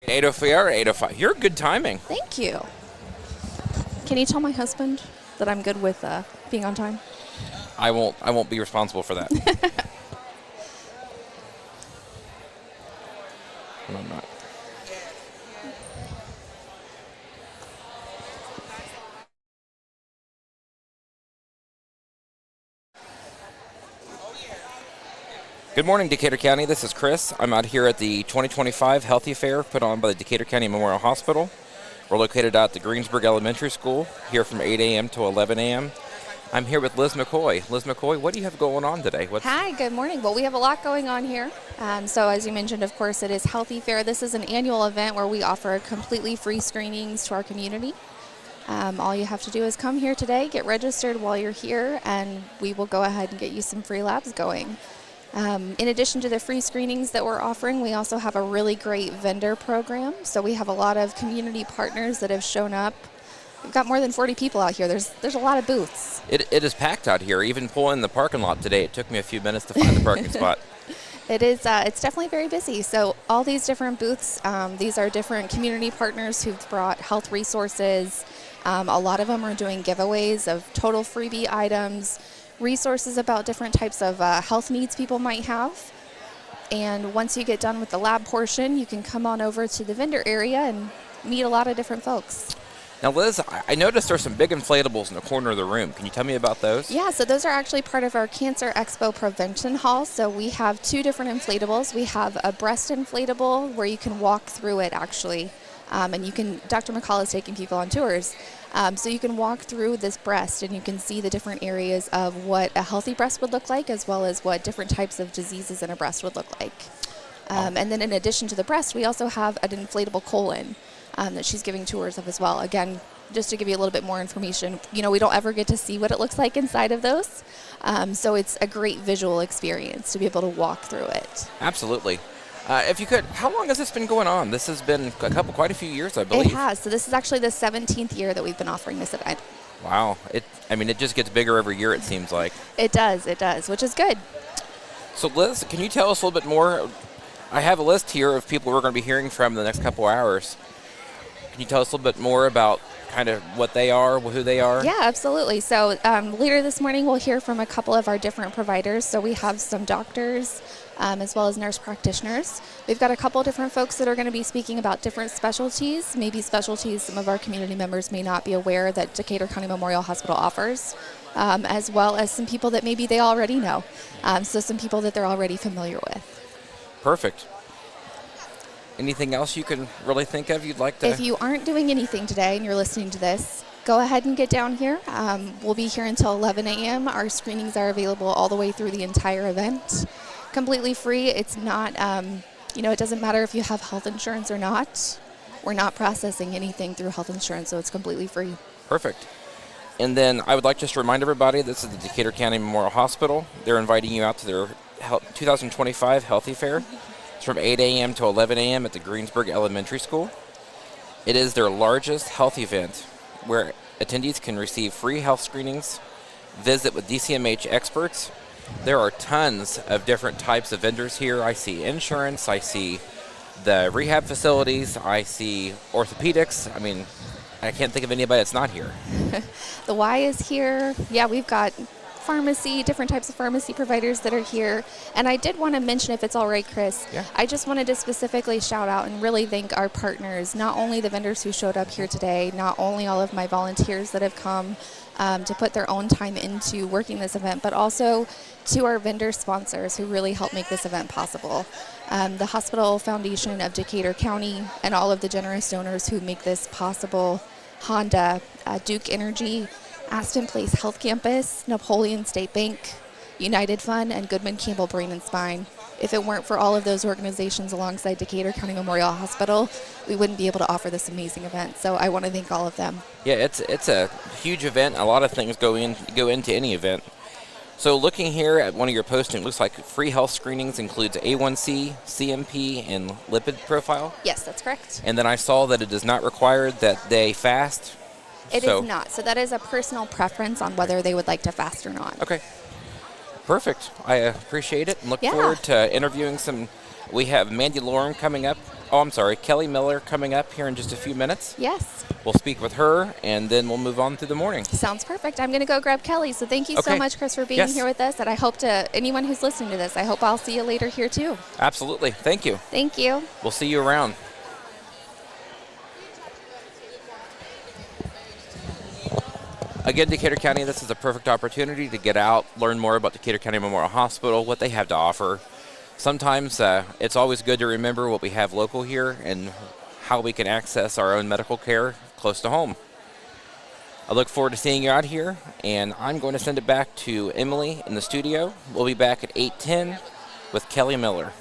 8:04, 8:05. You're good timing. Thank you. Can you tell my husband that I'm good with being on time? I won't be responsible for that. No, I'm not. Good morning, Decatur County. This is Chris. I'm out here at the 2025 Healthy Fair put on by the Decatur County Memorial Hospital. We're located at the Greensburg Elementary School, here from 8 a.m. to 11 a.m. I'm here with Liz McCoy. Liz McCoy, what do you have going on today? Hi, good morning. Well, we have a lot going on here. So as you mentioned, of course, it is Healthy Fair. This is an annual event where we offer completely free screenings to our community. All you have to do is come here today, get registered while you're here, and we will go ahead and get you some free labs going. In addition to the free screenings that we're offering, we also have a really great vendor program. So we have a lot of community partners that have shown up. We've got more than 40 people out here. There's a lot of booths. It is packed out here. Even pulling the parking lot today, it took me a few minutes to find the parking spot. It is. It's definitely very busy. So all these different booths, these are different community partners who've brought health resources. A lot of them are doing giveaways of total freebie items, resources about different types of health needs people might have. And once you get done with the lab portion, you can come on over to the vendor area and meet a lot of different folks. Now, Liz, I noticed there's some big inflatables in the corner of the room. Can you tell me about those? Yeah, so those are actually part of our Cancer Expo Prevention Hall. So we have two different inflatables. We have a breast inflatable where you can walk through it actually. And you can, Dr. McCall is taking people on tours. So you can walk through this breast and you can see the different areas of what a healthy breast would look like, as well as what different types of diseases in a breast would look like. And then in addition to the breast, we also have an inflatable colon that she's giving tours of as well. Again, just to give you a little bit more information, you know, we don't ever get to see what it looks like inside of those. So it's a great visual experience to be able to walk through it. Absolutely. If you could, how long has this been going on? This has been quite a few years, I believe. It has. So this is actually the 17th year that we've been offering this event. Wow. It just gets bigger every year, it seems like. It does, which is good. So, Liz, can you tell us a little bit more? I have a list here of people we're going to be hearing from in the next couple hours. Can you tell us a little bit more about kind of what they are, who they are? Yeah, absolutely. So later this morning, we'll hear from a couple of our different providers. So we have some doctors as well as nurse practitioners. We've got a couple different folks that are going to be speaking about different specialties, maybe specialties some of our community members may not be aware that Decatur County Memorial Hospital offers, as well as some people that maybe they already know. So some people that they're already familiar with. Perfect. Anything else you can really think of you'd like to? If you aren't doing anything today and you're listening to this, go ahead and get down here. We'll be here until 11 a.m. Our screenings are available all the way through the entire event. Completely free. It's not, it doesn't matter if you have health insurance or not. We're not processing anything through health insurance, so it's completely free. Perfect. And then I would like just to remind everybody, this is the Decatur County Memorial Hospital. They're inviting you out to their 2025 Healthy Fair. It's from 8 a.m. to 11 a.m. at the Greensburg Elementary School. It is their largest health event where attendees can receive free health screenings, visit with DCMH experts. There are tons of different types of vendors here. I see insurance, I see the rehab facilities, I see orthopedics. I can't think of anybody that's not here. The Y is here. Yeah, we've got pharmacy, different types of pharmacy providers that are here. And I did want to mention, if it's all right, Chris, yeah. I just wanted to specifically shout out and really thank our partners, not only the vendors who showed up here today, not only all of my volunteers that have come to put their own time into working this event, but also to our vendor sponsors who really help make this event possible. The Hospital Foundation of Decatur County and all of the generous donors who make this possible, Honda, Duke Energy, Aston Place Health Campus, Napoleon State Bank, United Fund, and Goodman Campbell Brain and Spine. If it weren't for all of those organizations alongside Decatur County Memorial Hospital, we wouldn't be able to offer this amazing event. So I want to thank all of them. Yeah, it's a huge event. A lot of things go into any event. So looking here at one of your postings, it looks like free health screenings includes A1C, CMP, and lipid profile. Yes, that's correct. And then I saw that it does not require that they fast. It is not. So that is a personal preference on whether they would like to fast or not. Okay. Perfect. I appreciate it and look forward to interviewing some. We have Mandy Lauren coming up Oh, I'm sorry, Kelly Miller coming up here in just a few minutes. Yes. We'll speak with her, and then we'll move on through the morning. Sounds perfect. I'm going to go grab Kelly. So thank you so Okay. much, Chris, for being Yes. here with us. And I hope to anyone who's listening to this, I hope I'll see you later here too. Absolutely. Thank you. Thank you. We'll see you around. Again, Decatur County, this is a perfect opportunity to get out, learn more about Decatur County Memorial Hospital, what they have to offer. Sometimes it's always good to remember what we have local here and how we can access our own medical care close to home. I look forward to seeing you out here, and I'm going to send it back to Emily in the studio. We'll be back at 8:10 with Kelly Miller.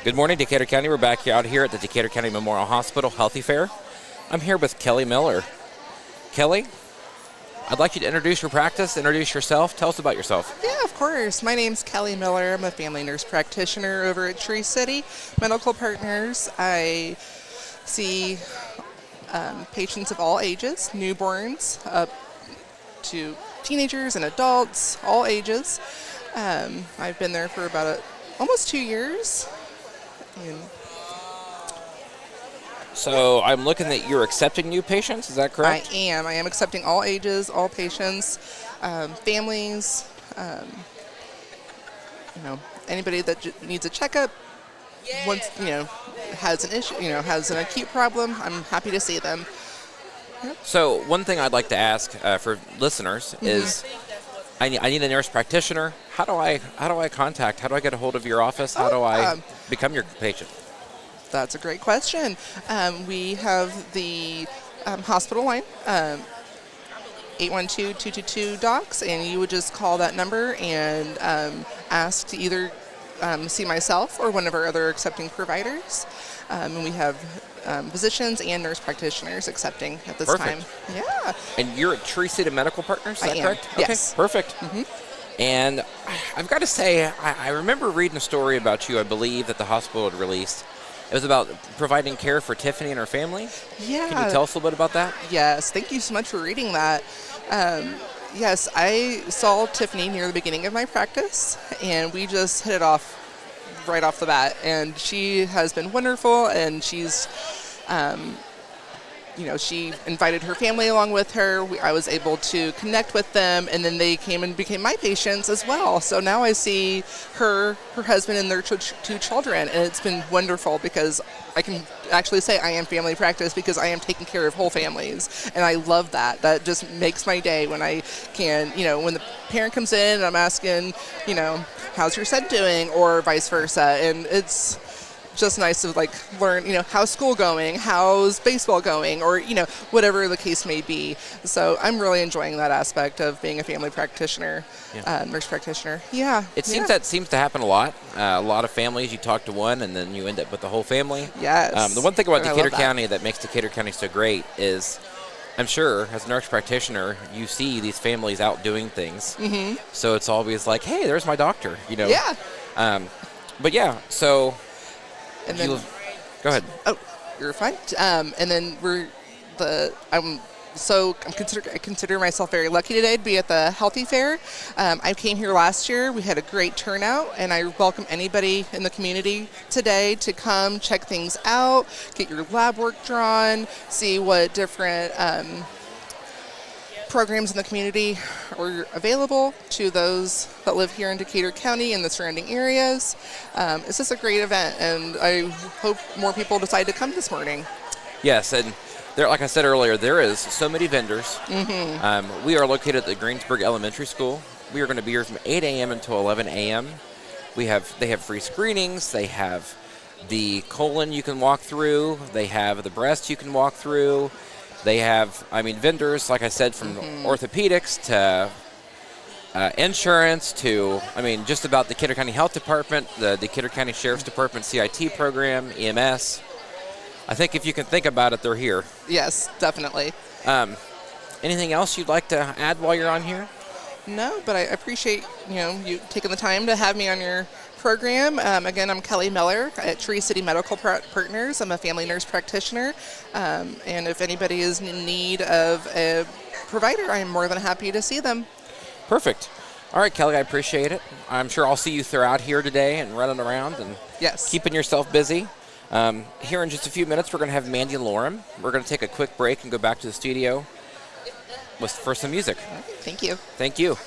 Good morning, Decatur County. We're back out here at the Decatur County Memorial Hospital Healthy Fair. I'm here with Kelly Miller. Kelly, I'd like you to introduce your practice, introduce yourself. Tell us about yourself. Yeah, of course. My name's Kelly Miller. I'm a family nurse practitioner over at Tree City Medical Partners. I see patients of all ages, newborns up to teenagers and adults, all ages. I've been there for about almost 2 years. And So I'm looking that you're accepting new patients. Is that correct? I am. I am accepting all ages, all patients, families, anybody that needs a checkup, once, has an issue, has an acute problem, I'm happy to see them. So one thing I'd like to ask for listeners is, I need a nurse practitioner. How do I contact? How do I get a hold of your office? How do I become your patient? That's a great question. We have the hospital line, 812-222-DOCS, and you would just call that number and ask to either see myself or one of our other accepting providers. And we have physicians and nurse practitioners accepting at this Perfect. time. Yeah. And you're at Tree City Medical Partners, is I that am, correct? yes. Okay, perfect. And I've got to say, I remember reading a story about you, I believe, that the hospital had released. It was about providing care for Tiffany and her family. Yeah. Can you tell us a little bit about that? Yes, thank you so much for reading that. Yes, I saw Tiffany near the beginning of my practice, and we just hit it off right off the bat. And she has been wonderful, and she's, she invited her family along with her. I was able to connect with them, and then they came and became my patients as well. So now I see her husband, and their two children, and it's been wonderful because I can actually say I am family practice because I am taking care of whole families, and I love that. That just makes my day when I can, when the parent comes in and I'm asking, how's your son doing, or vice versa, and it's just nice to learn, how's school going, how's baseball going, or whatever the case may be. So I'm really enjoying that aspect of being a family practitioner, nurse practitioner. Yeah. It seems that seems to happen a lot. A lot of families, you talk to one and then you end up with the whole family. Yes. The one thing about And I Decatur love that. County that makes Decatur County so great is, I'm sure as a nurse practitioner, you see these families out doing things. Mm-hmm. So it's always like, hey, there's my doctor. Yeah. But yeah, so. And then, Go ahead. oh, you're fine. And then I consider myself very lucky today to be at the Healthy Fair. I came here last year. We had a great turnout, and I welcome anybody in the community today to come check things out, get your lab work drawn, see what different programs in the community are available to those that live here in Decatur County and the surrounding areas. It's just a great event, and I hope more people decide to come this morning. Yes, and there, like I said earlier, there is so many vendors. Mm-hmm. We are located at the Greensburg Elementary School. We are going to be here from 8 a.m. until 11 a.m. They have free screenings. They have the colon you can walk through. They have the breast you can walk through. They have, vendors, like I said, from orthopedics to insurance to, just about the Decatur County Health Department, the Decatur County Sheriff's Department CIT program, EMS. I think if you can think about it, they're here. Yes, definitely. Anything else you'd like to add while you're on here? No, but I appreciate you taking the time to have me on your program. Again, I'm Kelly Miller at Tree City Medical Partners. I'm a family nurse practitioner, and if anybody is in need of a provider, I am more than happy to see them. Perfect. All right, Kelly, I appreciate it. I'm sure I'll see you throughout here today and running around and Yes. keeping yourself busy. Here in just a few minutes, we're going to have Mandy and Lorem. We're going to take a quick break and go back to the studio for some music. Thank you. Thank you.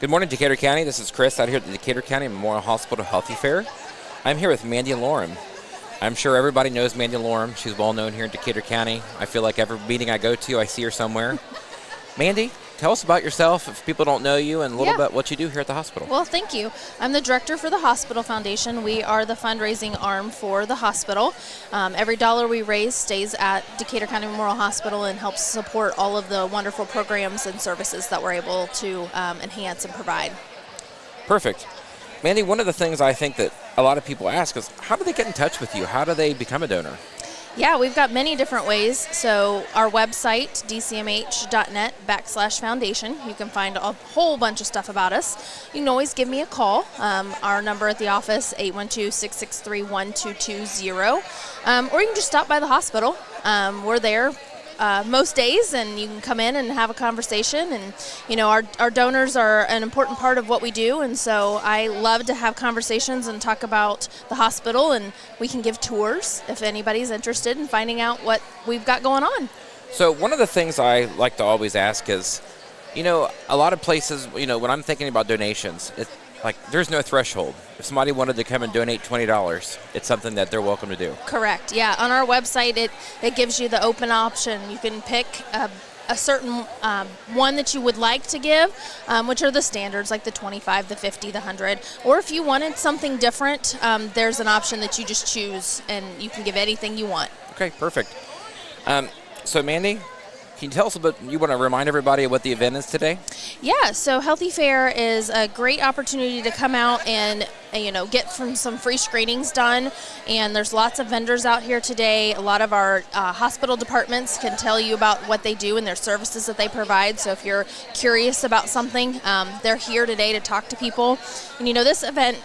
Good morning, Decatur County. This is Chris out here at the Decatur County Memorial Hospital Healthy Fair. I'm here with Mandy and Lauren. I'm sure everybody knows Mandy and Lauren. She's well known here in Decatur County. I feel like every meeting I go to, I see her somewhere. Mandy, tell us about yourself if people don't know you and a little bit what you do here at the hospital. Well, thank you. I'm the director for the Hospital Foundation. We are the fundraising arm for the hospital. Every dollar we raise stays at Decatur County Memorial Hospital and helps support all of the wonderful programs and services that we're able to enhance and provide. Perfect. Mandy, one of the things I think that a lot of people ask is, how do they get in touch with you? How do they become a donor? Yeah, we've got many different ways. So our website, dcmh.net/foundation, you can find a whole bunch of stuff about us. You can always give me a call. Our number at the office, 812-663-1220. Or you can just stop by the hospital. We're there most days, and you can come in and have a conversation. And our donors are an important part of what we do, and so I love to have conversations and talk about the hospital, and we can give tours if anybody's interested in finding out what we've got going on. So one of the things I like to always ask is, a lot of places, when I'm thinking about donations, there's no threshold. If somebody wanted to come and donate $20, it's something that they're welcome to do. Correct. Yeah. On our website, it gives you the open option. You can pick a certain one that you would like to give, which are the standards like the 25, the 50, the 100. Or if you wanted something different, there's an option that you just choose, and you can give anything you want. Okay, perfect. So Mandy, can you tell us you want to remind everybody of what the event is today? Yeah, so Healthy Fair is a great opportunity to come out and get some free screenings done. And there's lots of vendors out here today. A lot of our hospital departments can tell you about what they do and their services that they provide. So if you're curious about something, they're here today to talk to people. And this event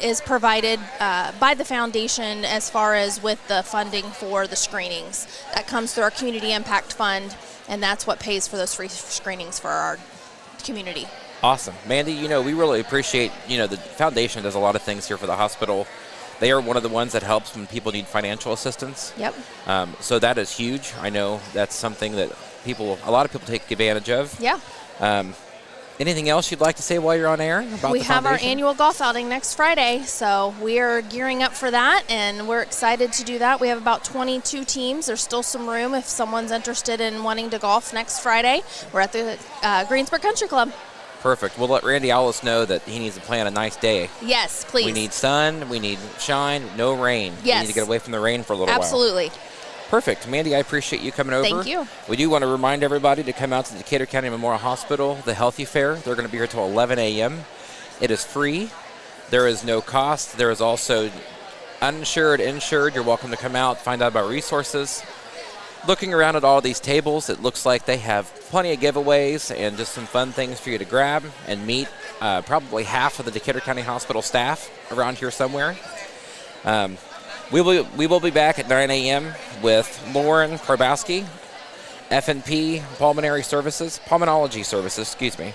is provided by the foundation as far as with the funding for the screenings. That comes through our Community Impact Fund, and that's what pays for those free screenings for our community. Awesome. Mandy, we really appreciate, the foundation does a lot of things here for the hospital. They are one of the ones that helps when people need financial assistance. Yep. So that is huge. I know that's something that a lot of people take advantage of. Yeah. Anything else you'd like to say while you're on air about We the have our foundation? annual golf outing next Friday, so we are gearing up for that, and we're excited to do that. We have about 22 teams. There's still some room if someone's interested in wanting to golf next Friday. We're at the Greensburg Country Club. Perfect. We'll let Randy Allis know that he needs to plan a nice day. Yes, please. We need sun, we need shine, no rain. Yes. We need to get away from the rain for a little while. Absolutely. Perfect. Mandy, I appreciate you coming over. Thank you. We do want to remind everybody to come out to the Decatur County Memorial Hospital, the Healthy Fair. They're going to be here till 11 a.m. It is free. There is no cost. There is also uninsured, insured. You're welcome to come out, find out about resources. Looking around at all these tables, it looks like they have plenty of giveaways and just some fun things for you to grab and meet probably half of the Decatur County Hospital staff around here somewhere. We will be back at 9 a.m. with Lauren Karbowski, F&P Pulmonology Services, excuse me.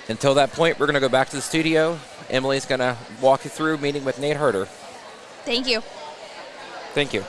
Until that point, we're going to go back to the studio. Emily's going to walk you through meeting with Nate Herter. Thank you. Thank you.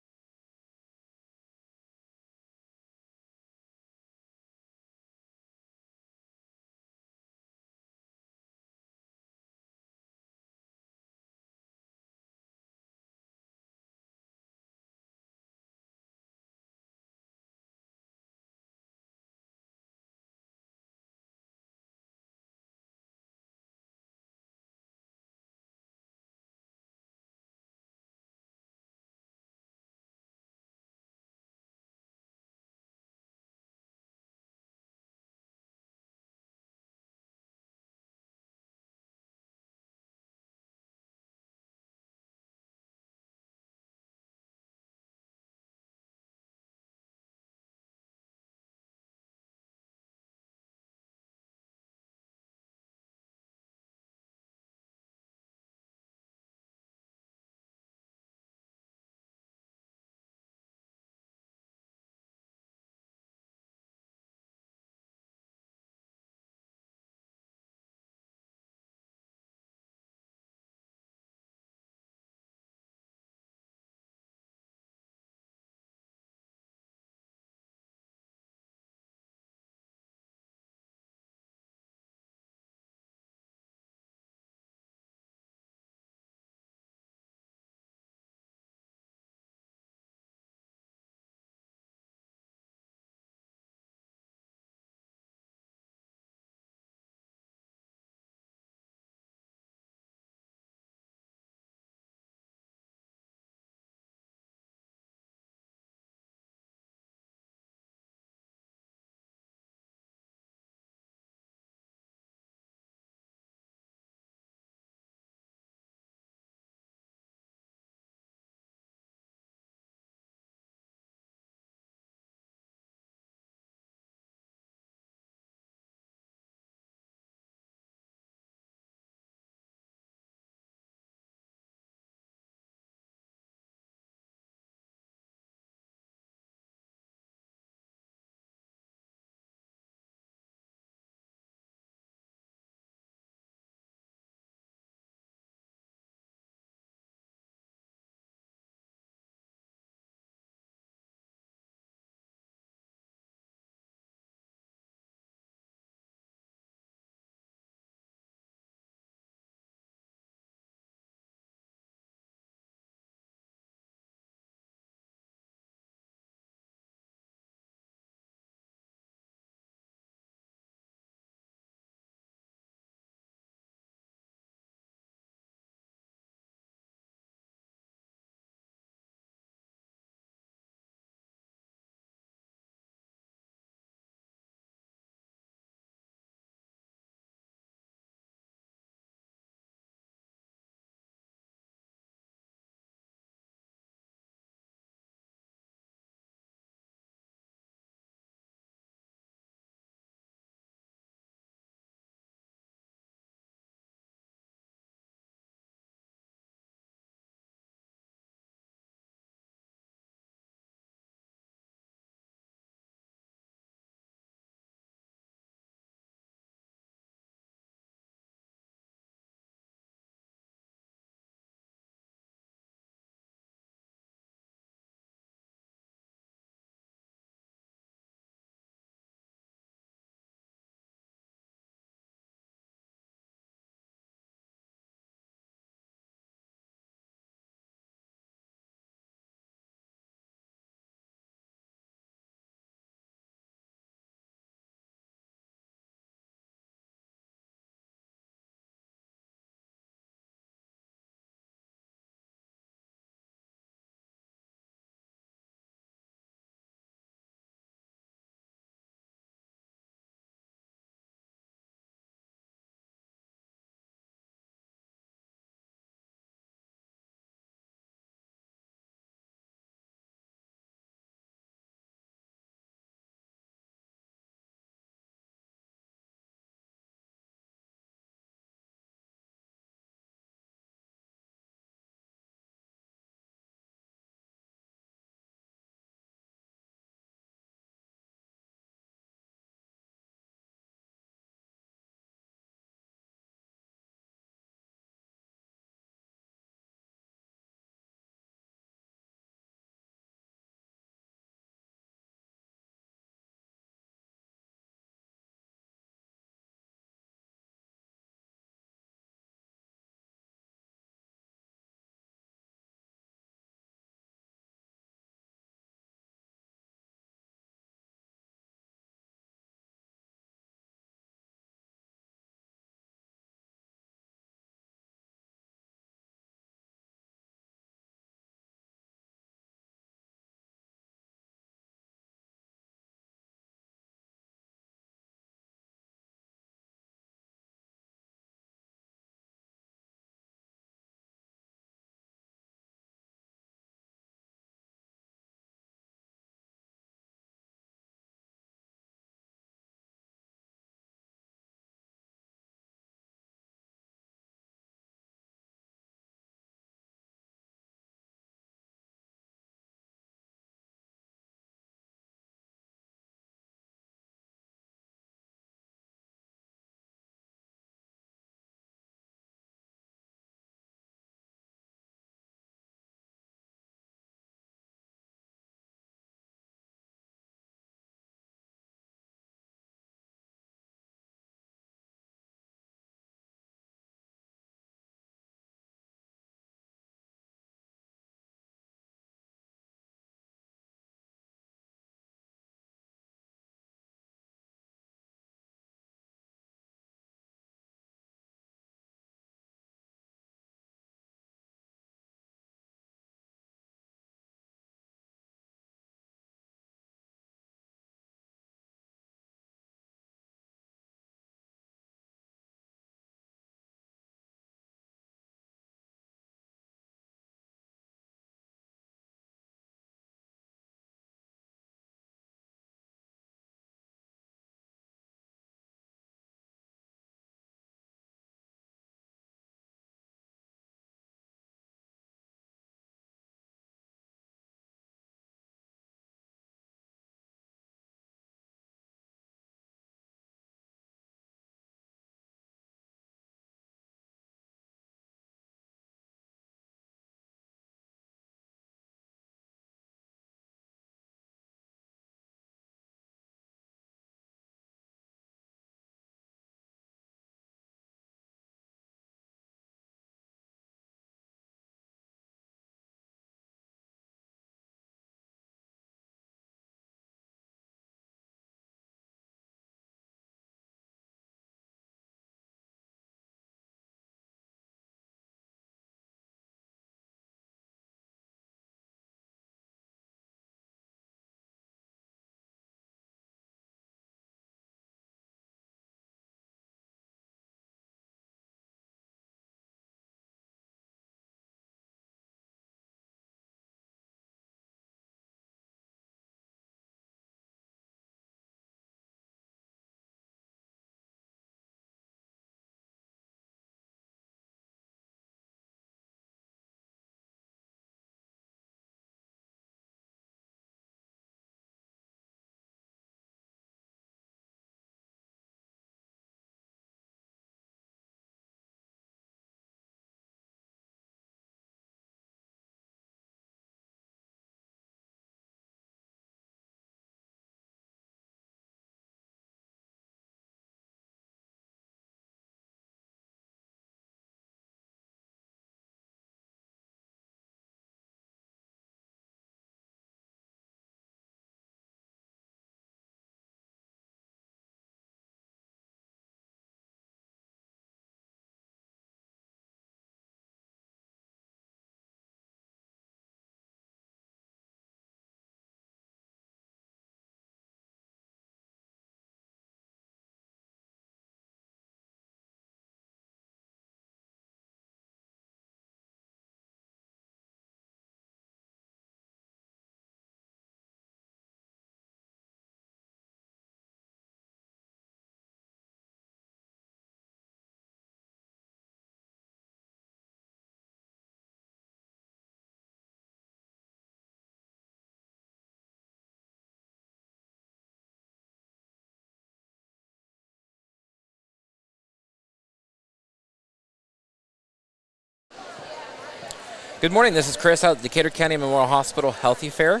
Good morning. This is Chris out at Decatur County Memorial Hospital Healthy Fair.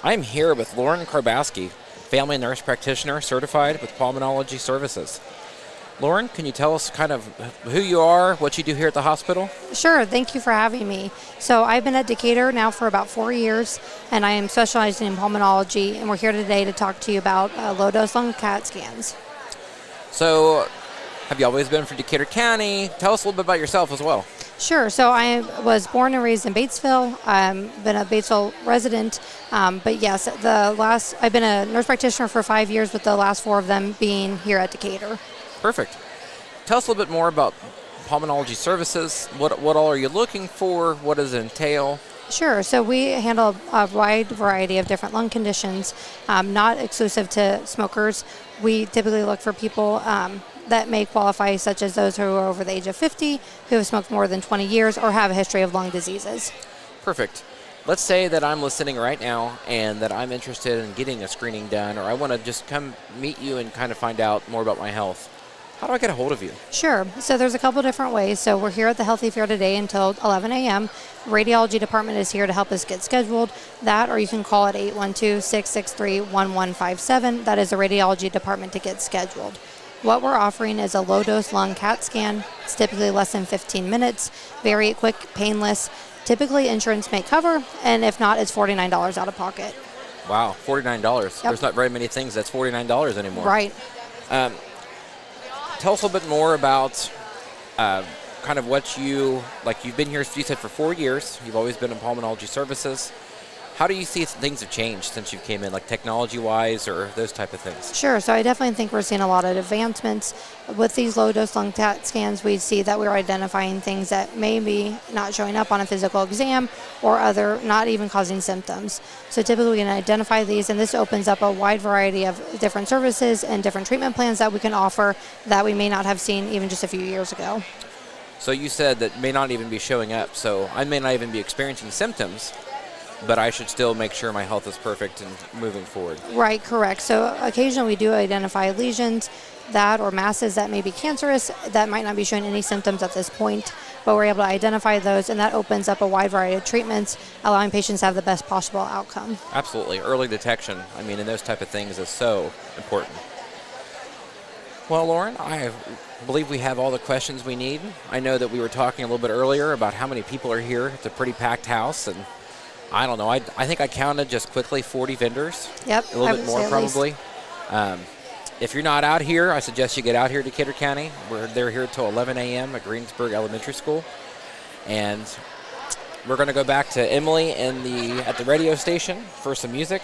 I'm here with Lauren Karbaski, family nurse practitioner certified with pulmonology services. Lauren, can you tell us kind of who you are, what you do here at the hospital? Sure, thank you for having me. So I've been at Decatur now for about 4 years, and I am specializing in pulmonology, and we're here today to talk to you about low-dose lung CAT scans. So, have you always been from Decatur County? Tell us a little bit about yourself as well. Sure, so I was born and raised in Batesville. Been a Batesville resident, but yes, I've been a nurse practitioner for 5 years, with the last 4 of them being here at Decatur. Perfect. Tell us a little bit more about pulmonology services. What all are you looking for? What does it entail? Sure. So we handle a wide variety of different lung conditions, not exclusive to smokers. We typically look for people that may qualify, such as those who are over the age of 50, who have smoked more than 20 years, or have a history of lung diseases. Perfect. Let's say that I'm listening right now and that I'm interested in getting a screening done, or I want to just come meet you and kind of find out more about my health. How do I get a hold of you? Sure. So there's a couple different ways. So we're here at the Healthy Fair today until 11 a.m. Radiology department is here to help us get scheduled. That, or you can call at 812-663-1157. That is the radiology department to get scheduled. What we're offering is a low-dose lung CAT scan. It's typically less than 15 minutes, very quick, painless. Typically insurance may cover, and if not, it's $49 out of pocket. Wow, $49. Yep. There's not very many things that's $49 anymore. Right. Tell us a little bit more about kind of what you've been here, you said, for 4 years. You've always been in pulmonology services. How do you see things have changed since you came in, like technology-wise or those type of things? Sure. So I definitely think we're seeing a lot of advancements. With these low-dose lung CAT scans, we see that we're identifying things that may be not showing up on a physical exam, or other not even causing symptoms. So typically we can identify these, and this opens up a wide variety of different services and different treatment plans that we can offer that we may not have seen even just a few years ago. So you said that may not even be showing up. So I may not even be experiencing symptoms, but I should still make sure my health is perfect and moving forward. Right, correct. So occasionally we do identify lesions or masses that may be cancerous that might not be showing any symptoms at this point, but we're able to identify those, and that opens up a wide variety of treatments, allowing patients to have the best possible outcome. Absolutely. Early detection, and those type of things is so important. Well, Lauren, I believe we have all the questions we need. I know that we were talking a little bit earlier about how many people are here. It's a pretty packed house, and I don't know. I think I counted just quickly 40 vendors. Yep. A little bit more probably. If you're not out here, I suggest you get out here to Decatur County. They're here until 11 a.m. at Greensburg Elementary School. And we're going to go back to Emily at the radio station for some music.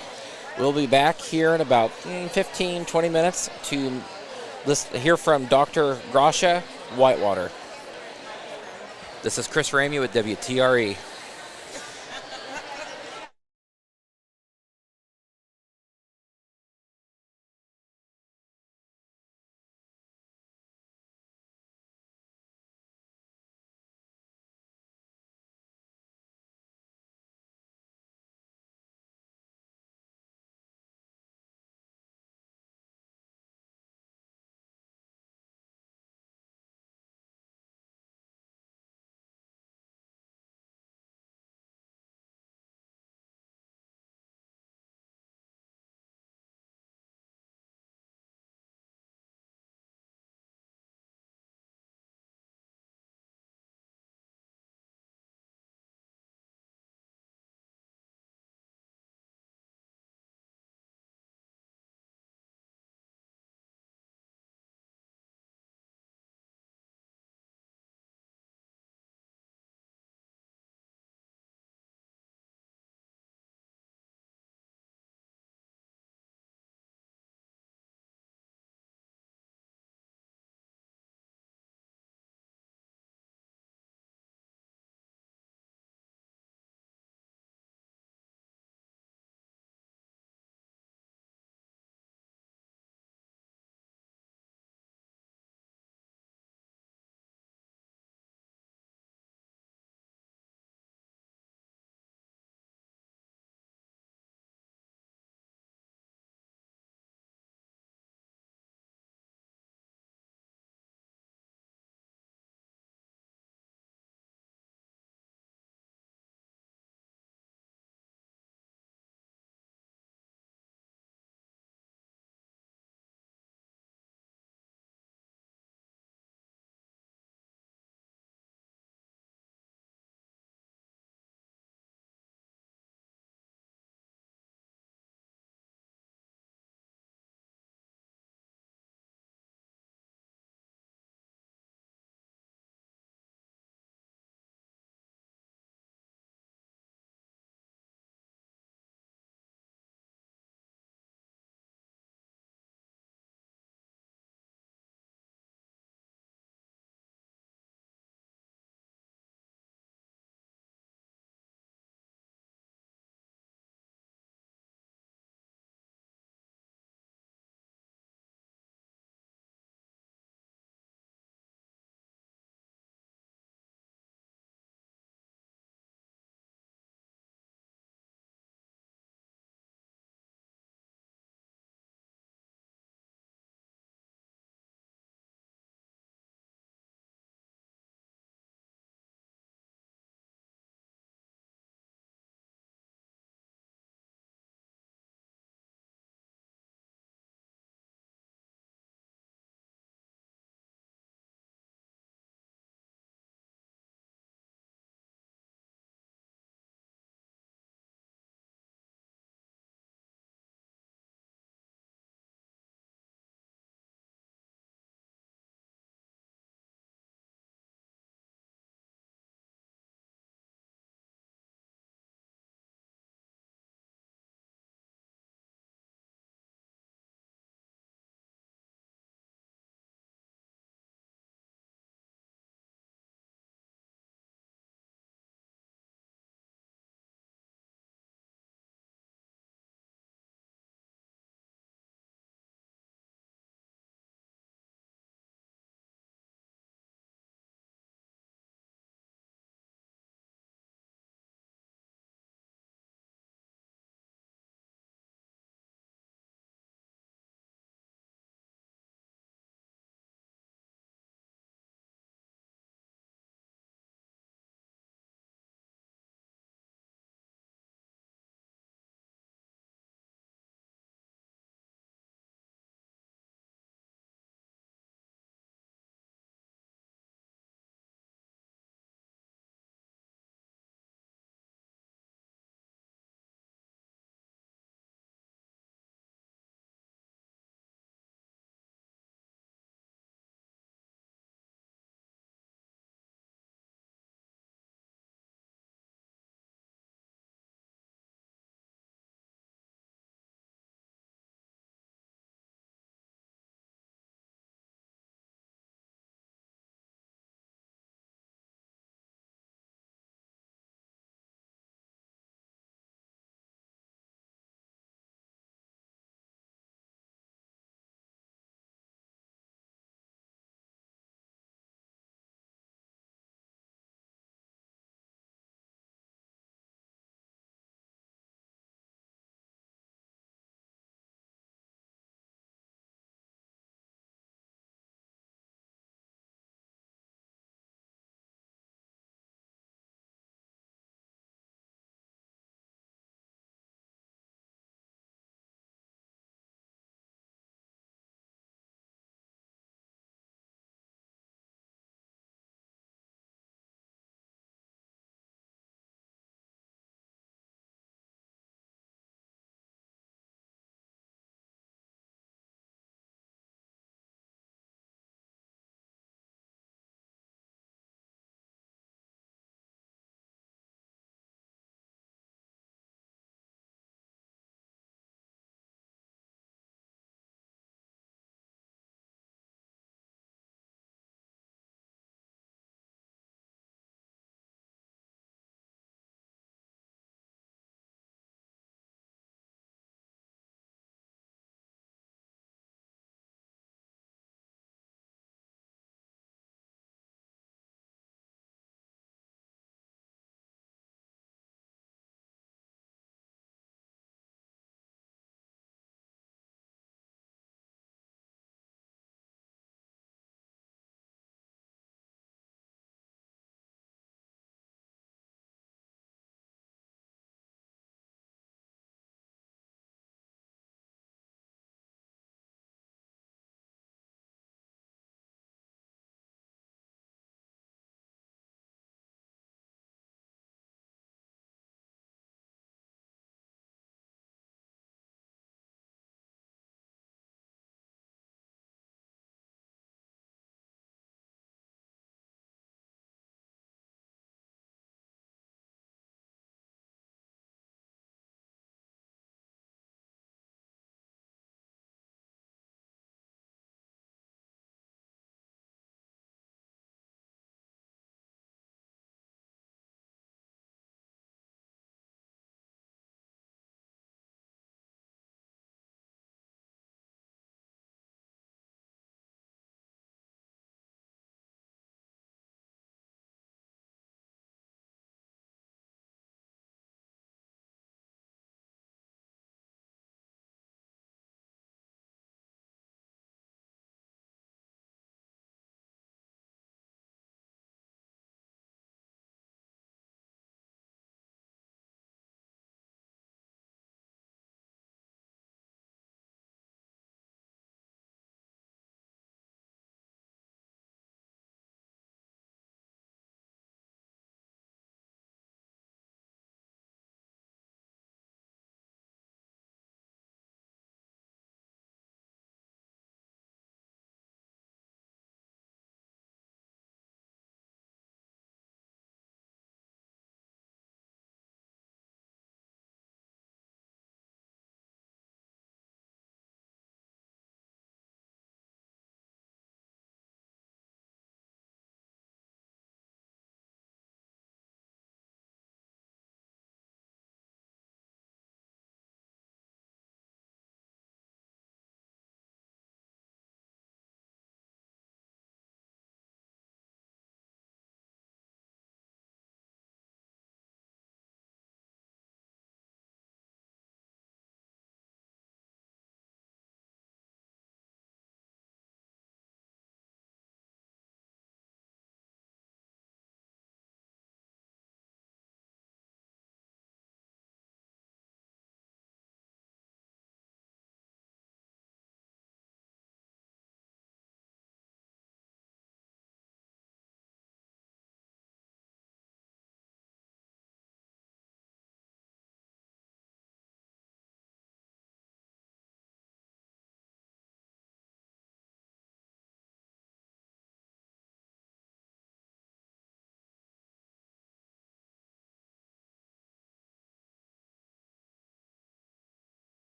We'll be back here in about 15, 20 minutes to hear from Dr. Grasha Whitewater. This is Chris Ramey with WTRE.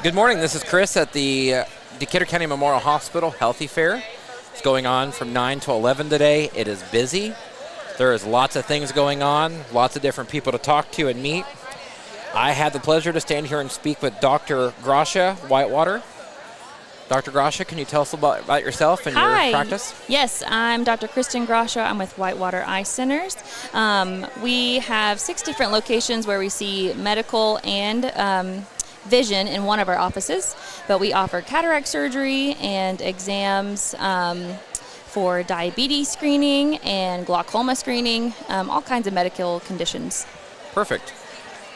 Good morning. This is Chris at the Decatur County Memorial Hospital Healthy Fair. It's going on from 9 to 11 today. It is busy. There is lots of things going on, lots of different people to talk to and meet. I had the pleasure to stand here and speak with Dr. Gracia Whitewater. Dr. Gracia, can you tell us about yourself and Hi. your practice? Yes, I'm Dr. Kristen Gracia. I'm with Whitewater Eye Centers. We have 6 different locations where we see medical and vision in one of our offices, but we offer cataract surgery and exams for diabetes screening and glaucoma screening, all kinds of medical conditions. Perfect.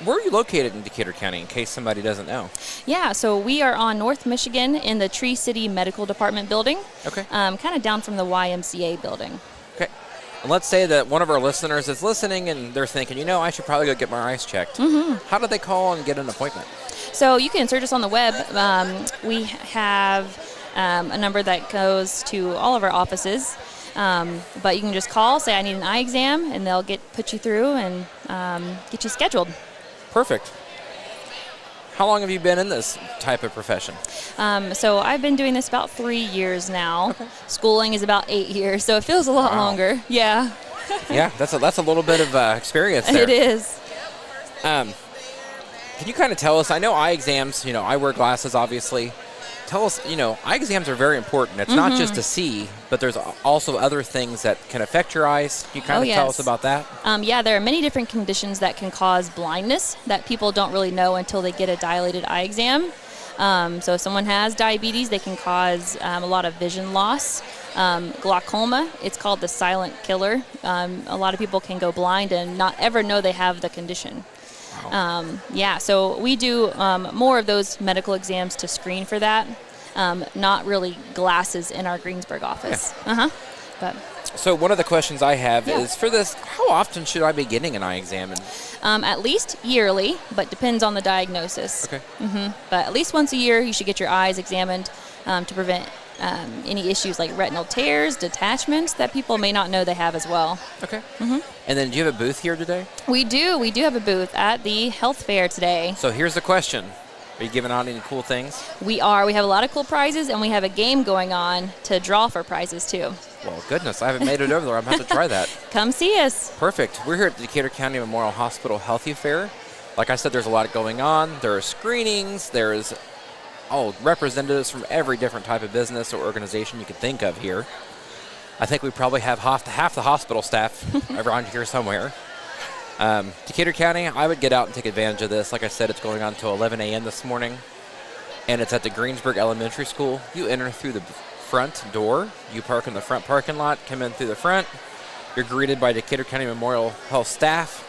Where are you located in Decatur County, in case somebody doesn't know? Yeah, so we are on North Michigan in the Tree City Medical Department building, Okay. kind of down from the YMCA building. Okay. And let's say that one of our listeners is listening and they're thinking, I should probably go get my eyes checked. How do they call and get an appointment? So you can search us on the web. We have a number that goes to all of our offices, but you can just call, say I need an eye exam, and they'll put you through and get you scheduled. Perfect. How long have you been in this type of profession? So I've been doing this about 3 years now. Okay. Schooling is about 8 years, so it feels a lot longer. Yeah. Yeah, that's a little bit of experience there. It is. Can you kind of tell us, I know eye exams, I wear glasses obviously. Tell us, eye exams are very important. It's not just to see, but there's also other things that can affect your eyes. Can you kind of tell us about that? Yeah, there are many different conditions that can cause blindness that people don't really know until they get a dilated eye exam. So if someone has diabetes, they can cause a lot of vision loss. Glaucoma, it's called the silent killer. A lot of people can go blind and not ever know they have the condition. So we do more of those medical exams to screen for that, not really glasses in our Greensburg office. Yeah. But so one of the questions I have is for this, how often should I be getting an eye exam? At least yearly, but depends on the diagnosis. Okay. But at least once a year, you should get your eyes examined to prevent any issues like retinal tears, detachments that people may not know they have as well. Okay. And then do you have a booth here today? We do. We do have a booth at the health fair today. So here's the question. Are you giving out any cool things? We are. We have a lot of cool prizes, and we have a game going on to draw for prizes, too. Well, goodness, I haven't made it over there. I'm going to have to try that. Come see us. Perfect. We're here at the Decatur County Memorial Hospital Healthy Fair. Like I said, there's a lot going on. There are screenings. There's representatives from every different type of business or organization you could think of here. I think we probably have half the hospital staff around here somewhere. Decatur County, I would get out and take advantage of this. Like I said, it's going on until 11 a.m. this morning, and it's at the Greensburg Elementary School. You enter through the front door. You park in the front parking lot, come in through the front. You're greeted by Decatur County Memorial Health staff,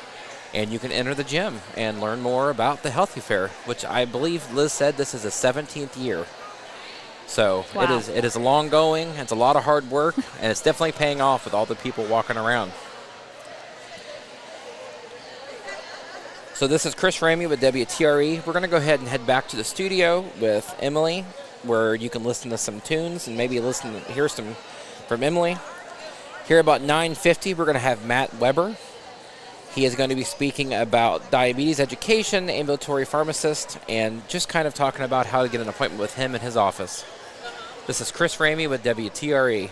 and you can enter the gym and learn more about the Healthy Fair, which I believe Liz said this is the 17th year. So wow. It is long going. It's a lot of hard work, and it's definitely paying off with all the people walking around. So this is Chris Ramey with WTRE. We're going to go ahead and head back to the studio with Emily, where you can listen to some tunes and maybe hear some from Emily. Here about 9:50, we're going to have Matt Weber. He is going to be speaking about diabetes education, ambulatory pharmacist, and just kind of talking about how to get an appointment with him in his office. This is Chris Ramey with WTRE.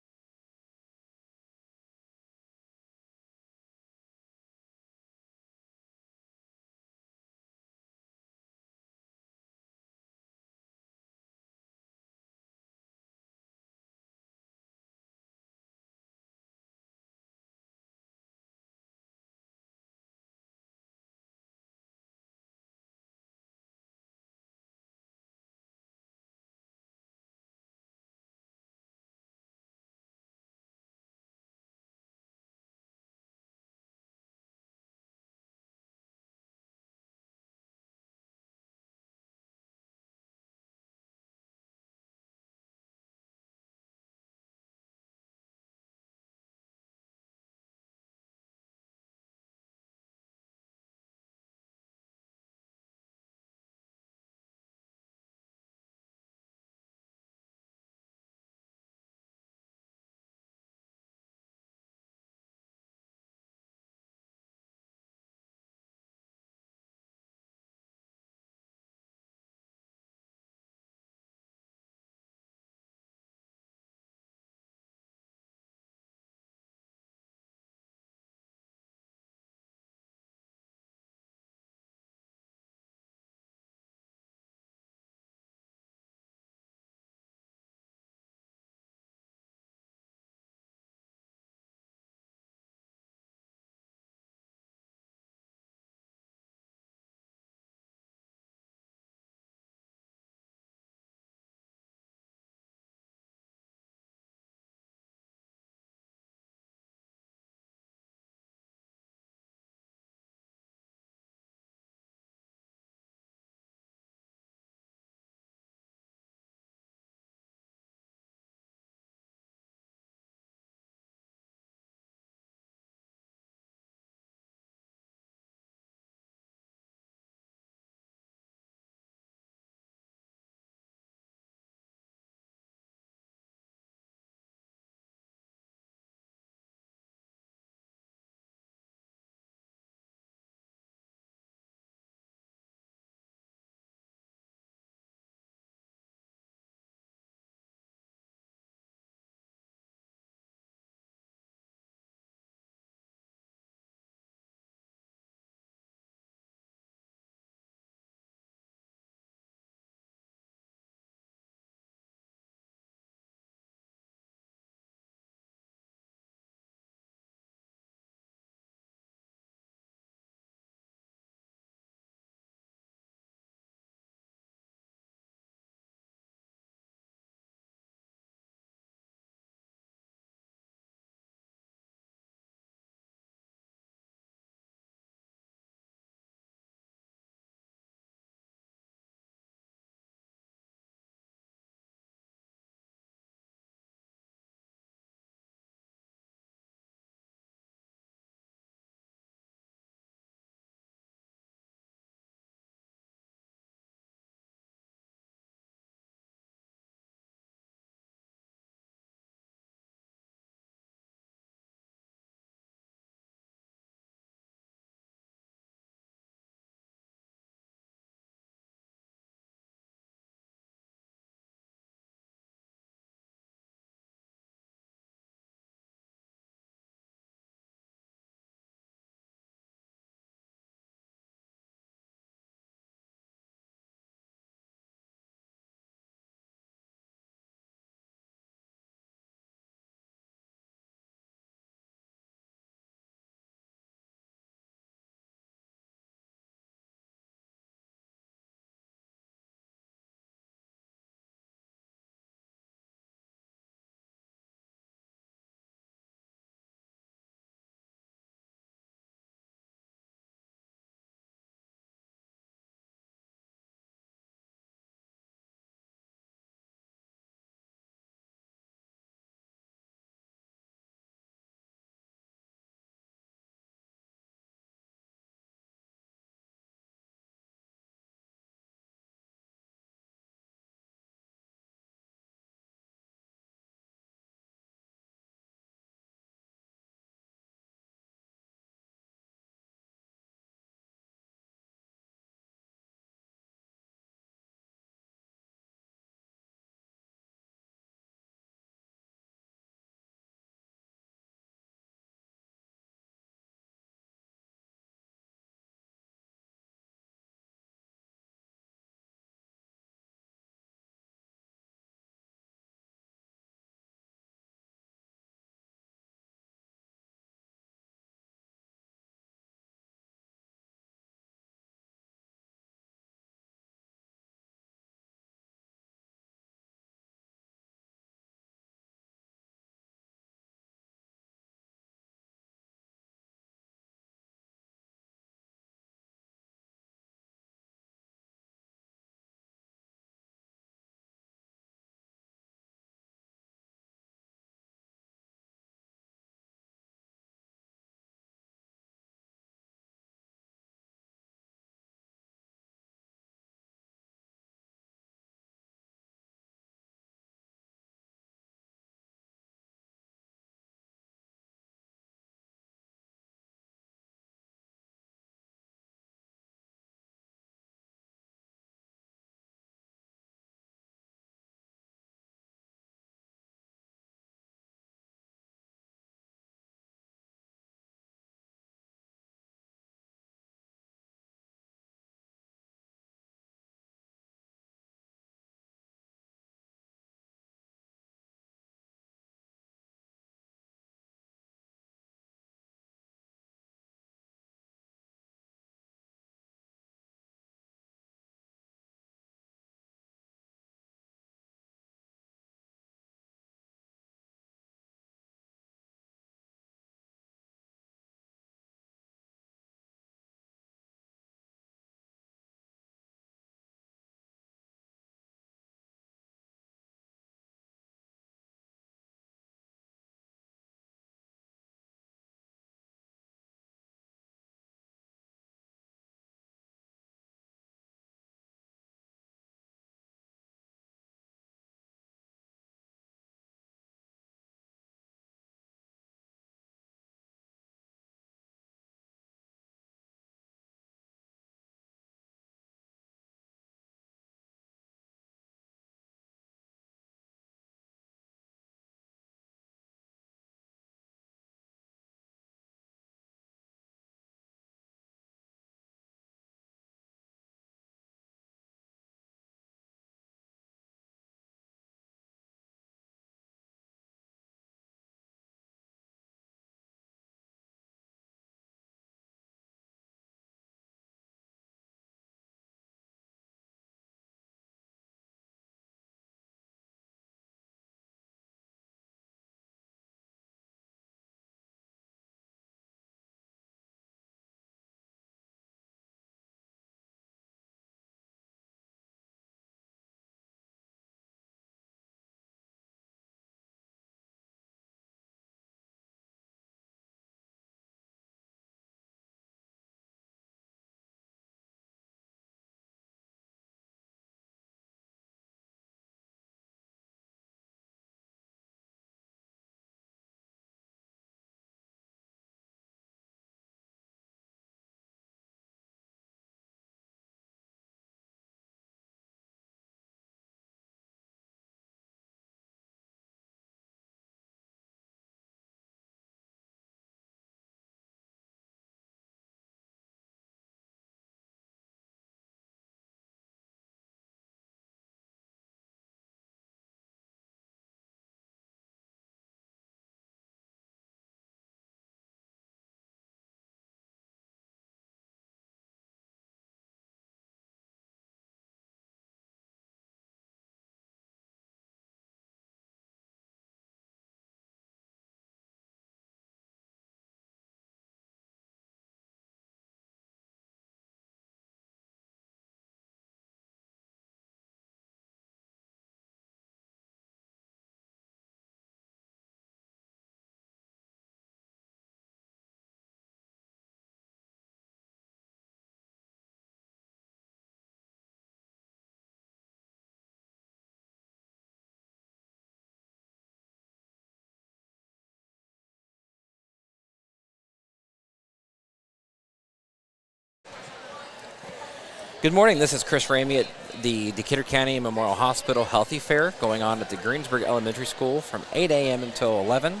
Good morning. This is Chris Ramey at the Decatur County Memorial Hospital Healthy Fair going on at the Greensburg Elementary School from 8 a.m. until 11.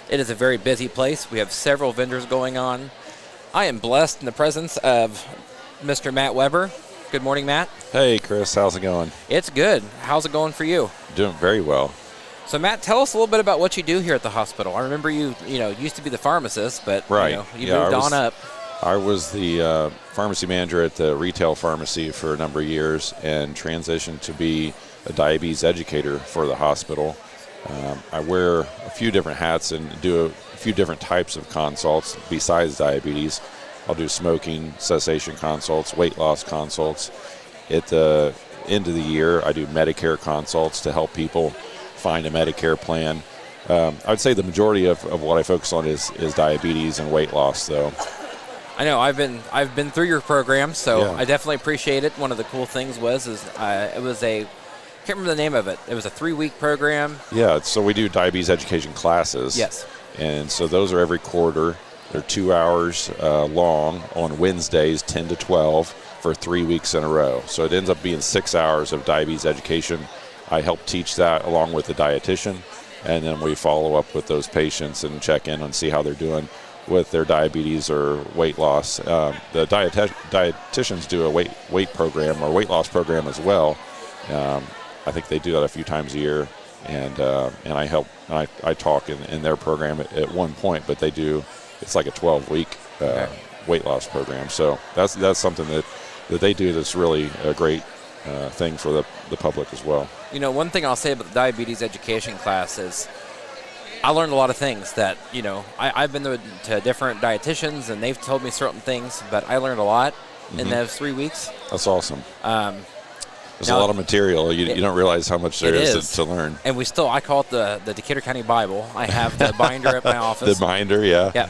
It is a very busy place. We have several vendors going on. I am blessed in the presence of Mr. Matt Weber. Good morning, Matt. Hey, Chris. How's it going? It's good. How's it going for you? Doing very well. So, Matt, tell us a little bit about what you do here at the hospital. I remember you used to be the pharmacist, but Right. you moved on up. I was the pharmacy manager at the retail pharmacy for a number of years and transitioned to be a diabetes educator for the hospital. I wear a few different hats and do a few different types of consults besides diabetes. I'll do smoking cessation consults, weight loss consults. At the end of the year, I do Medicare consults to help people find a Medicare plan. I would say the majority of what I focus on is diabetes and weight loss, though. I know I've been through your program, so Yeah. I definitely appreciate it. One of the cool things it was I can't remember the name of it. It was a 3-week program. Yeah, so we do diabetes education classes. Yes. And so those are every quarter. They're 2 hours long on Wednesdays, 10 to 12, for 3 weeks in a row. So it ends up being 6 hours of diabetes education. I help teach that along with the dietitian, and then we follow up with those patients and check in and see how they're doing with their diabetes or weight loss. The dietitians do a weight program or weight loss program as well. I think they do that a few times a year, and I help. I talk in their program at one point, but they do. It's like a 12-week weight loss program. So that's something that they do that's really a great thing for the public as well. One thing I'll say about the diabetes education class is I learned a lot of things that, I've been to different dietitians and they've told me certain things, but I learned a lot in those 3 weeks. That's awesome. There's now, a lot of material. You don't realize how much there is to learn. And I call it the Decatur County Bible. I have the binder at my office. The binder, yeah. Yeah.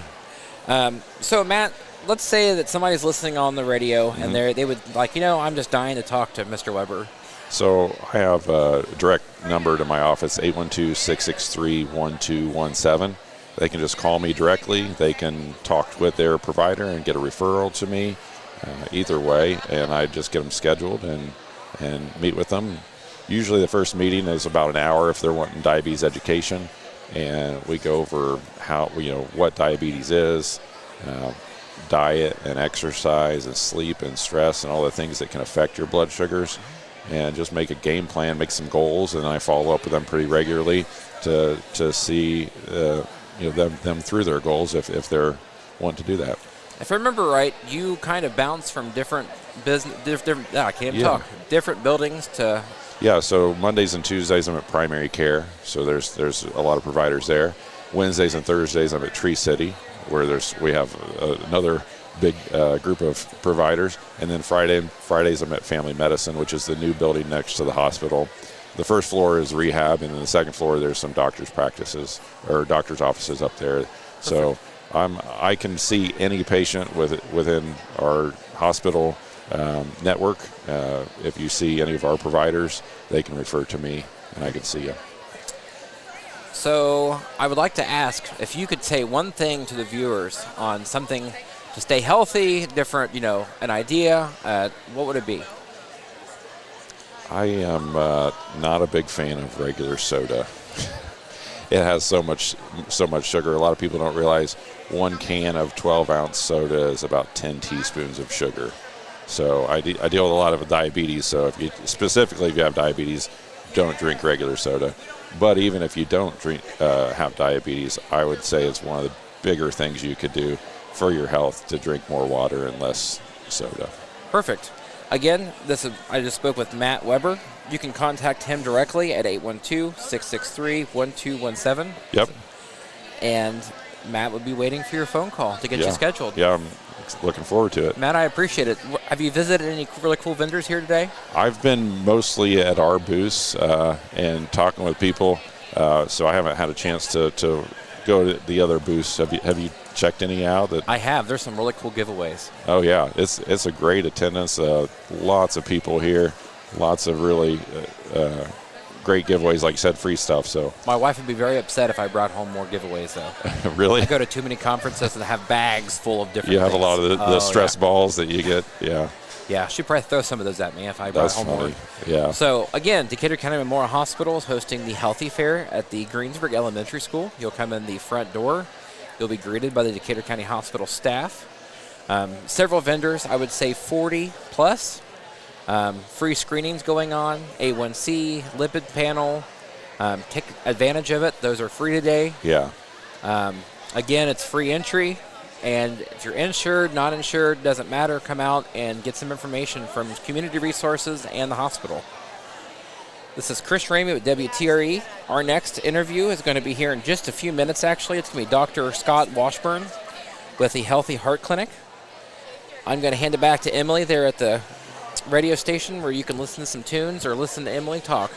So, Matt, let's say that somebody's listening on the radio and they would I'm just dying to talk to Mr. Weber. So I have a direct number to my office, 812-663-1217. They can just call me directly. They can talk with their provider and get a referral to me either way, and I just get them scheduled and meet with them. Usually the first meeting is about an hour if they're wanting diabetes education, and we go over what diabetes is, diet and exercise and sleep and stress and all the things that can affect your blood sugars, and just make a game plan, make some goals, and I follow up with them pretty regularly to see them through their goals if they're wanting to do that. If I remember right, you kind of bounce from different different buildings to. Yeah, so Mondays and Tuesdays I'm at primary care, so there's a lot of providers there. Wednesdays and Thursdays I'm at Tree City, where we have another big group of providers, and then Fridays I'm at Family Medicine, which is the new building next to the hospital. The first floor is rehab, and then the second floor there's some doctor's practices or doctor's offices up there. So I can see any patient within our hospital network. If you see any of our providers, they can refer to me, and I can see you. So I would like to ask if you could say one thing to the viewers on something to stay healthy, different, an idea, what would it be? I am not a big fan of regular soda. It has so much sugar. A lot of people don't realize 1 can of 12-ounce soda is about 10 teaspoons of sugar. So I deal with a lot of diabetes. So if you have diabetes, don't drink regular soda. But even if you don't have diabetes, I would say it's one of the bigger things you could do for your health to drink more water and less soda. Perfect. Again, I just spoke with Matt Weber. You can contact him directly at 812-663-1217. Yep. And Matt would be waiting for your phone call to get you scheduled. Yeah, I'm looking forward to it. Matt, I appreciate it. Have you visited any really cool vendors here today? I've been mostly at our booths and talking with people, so I haven't had a chance to go to the other booths. Have you checked any out? I have. There's some really cool giveaways. Oh yeah, it's a great attendance. Lots of people here. Lots of really great giveaways, like you said, free stuff. So my wife would be very upset if I brought home more giveaways, though. Really? I go to too many conferences and have bags full of different. You have things. a lot of the stress balls that you get. Yeah. Yeah, she'd probably throw some of those at me if I brought That's home funny. more. Yeah. So, again, Decatur County Memorial Hospital is hosting the Healthy Fair at the Greensburg Elementary School. You'll come in the front door. You'll be greeted by the Decatur County Hospital staff. Several vendors, I would say 40 plus. Free screenings going on, A1C, lipid panel. Take advantage of it. Those are free today. Yeah. Again, it's free entry. And if you're insured, not insured, doesn't matter, come out and get some information from Community Resources and the hospital. This is Chris Ramey with WTRE. Our next interview is going to be here in just a few minutes, actually. It's going to be Dr. Scott Washburn with the Healthy Heart Clinic. I'm going to hand it back to Emily there at the radio station where you can listen to some tunes or listen to Emily talk.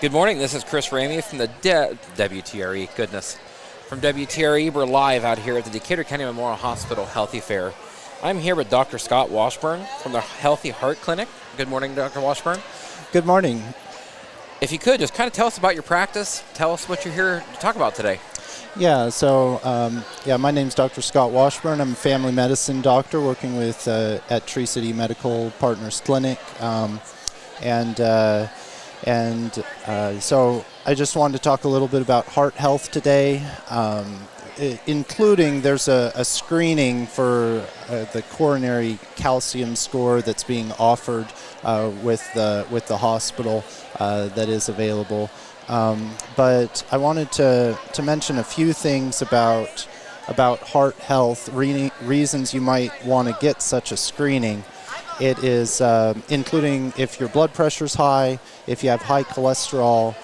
Good morning. This is Chris Ramey from the WTRE. Goodness. From WTRE, we're live out here at the Decatur County Memorial Hospital Healthy Fair. I'm here with Dr. Scott Washburn from the Healthy Heart Clinic. Good morning, Dr. Washburn. Good morning. If you could, just kind of tell us about your practice. Tell us what you're here to talk about today. Yeah, so my name's Dr. Scott Washburn. I'm a family medicine doctor working with at Tree City Medical Partners Clinic, so I just wanted to talk a little bit about heart health today, including there's a screening for the coronary calcium score that's being offered with the hospital that is available. But I wanted to mention a few things about heart health, reasons you might want to get such a screening. It is including if your blood pressure's high, if you have high cholesterol,